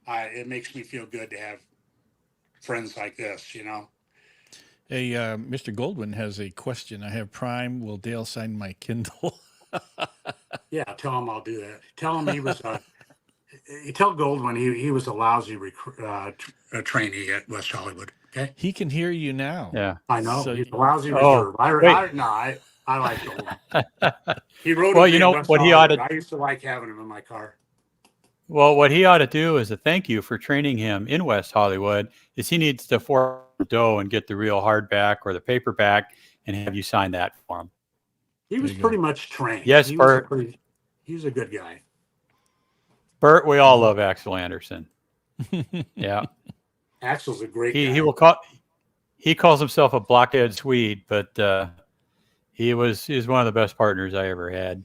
It makes me feel good to have friends like this, Hey, Mr. Goldwyn has a question. I have Prime. Will Dale sign my Kindle? Yeah, tell him I'll do that. Tell him he was tell Goldwyn he was a lousy trainee at West Hollywood. Okay, He can hear you now. Yeah, I know So- he's a lousy Oh, reserve. I like Goldwyn. He wrote. Well, with me you at know West what he Hollywood. ought to. I used to like having him in my car. Well, what he ought to do as a thank you for training him in West Hollywood is he needs to forego and get the real hardback or the paperback and have you sign that for him. He was you go. pretty much trained. Yes, he Bert. He's a good guy. Bert, we all love Axel Anderson. Yeah, Axel's a great guy. he calls himself a blockhead Swede, but he's one of the best partners I ever had.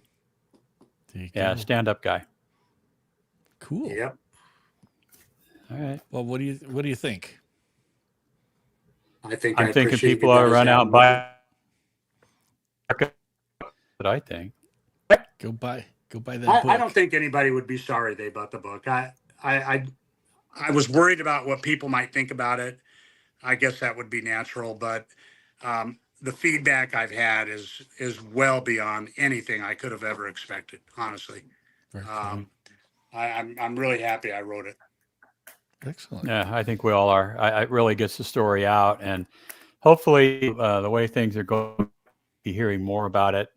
There you Yeah, go. stand-up guy. Cool. Yep. All right. Well, what do you think? I think I'm thinking appreciate people you ought to guys run out and having me. buy. What I think. Go buy that book. I don't think anybody would be sorry they bought the book. I was worried about what people might think about it. I guess that would be natural, but the feedback I've had is well beyond anything I could have ever expected. Honestly, Very cool. I'm really happy I wrote it. Excellent. Yeah, I think we all are. It really gets the story out, and hopefully, the way things are going, be hearing more about it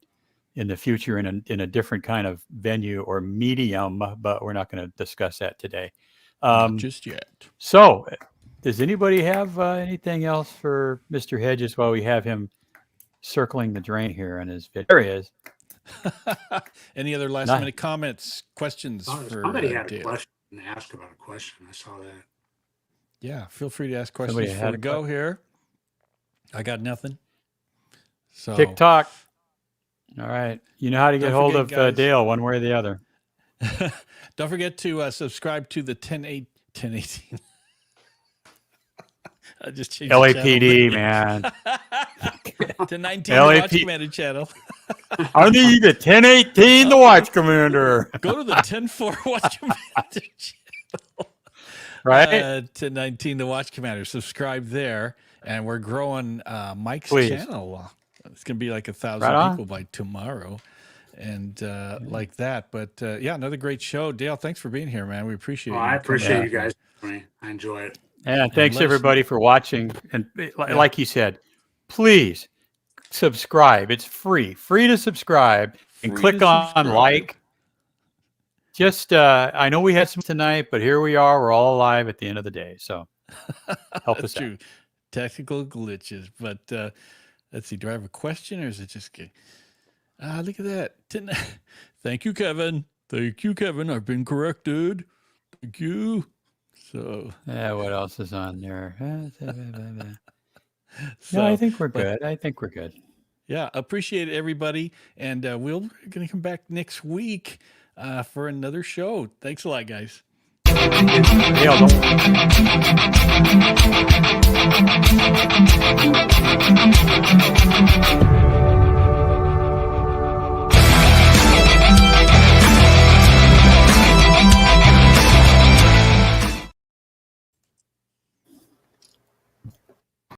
in the future in a different kind of venue or medium. But we're not going to discuss that today. Not just yet. So, does anybody have anything else for Mr. Hedges while we have him circling the drain here in his video. There he is. Any other last minute comments, questions for somebody had Dale? a question and asked about a question. I saw that. Yeah, feel free to ask questions Somebody before had we a go here. I got nothing. So TikTok. All right. You know how to get Don't hold forget, of guys. Dale one way or the other. Don't forget to subscribe to the 1018. I just changed the LAPD, man. channel to 19 the Watch Commander channel. I need the 1018 the Watch Commander. Go to the 10-4 Watch Commander channel. Right? To 19 the Watch Commander. Subscribe there. And we're growing Mike's Please. channel. It's going to be like 1,000 Right on. people by tomorrow. And like that. But yeah, another great show. Dale, thanks for being here, man. We appreciate you. I appreciate coming you out. guys. I enjoy it. And thanks let us everybody for watching. And like he said, please subscribe. It's free to subscribe and Free click to on subscribe. like. Just, I know we had some tonight, but here we are. We're all alive at the end of the day. So help us That's true. Technical glitches. But let's see. Do I have a question or is it just good? Look at that. Thank you, Kevin. Thank you, Kevin. I've been corrected. Thank you. So Yeah, what else is on there? So, No, I think we're good. I think we're good. Yeah, appreciate it, everybody. And we're going to come back next week for another show. Thanks a lot, guys. Dale, don't...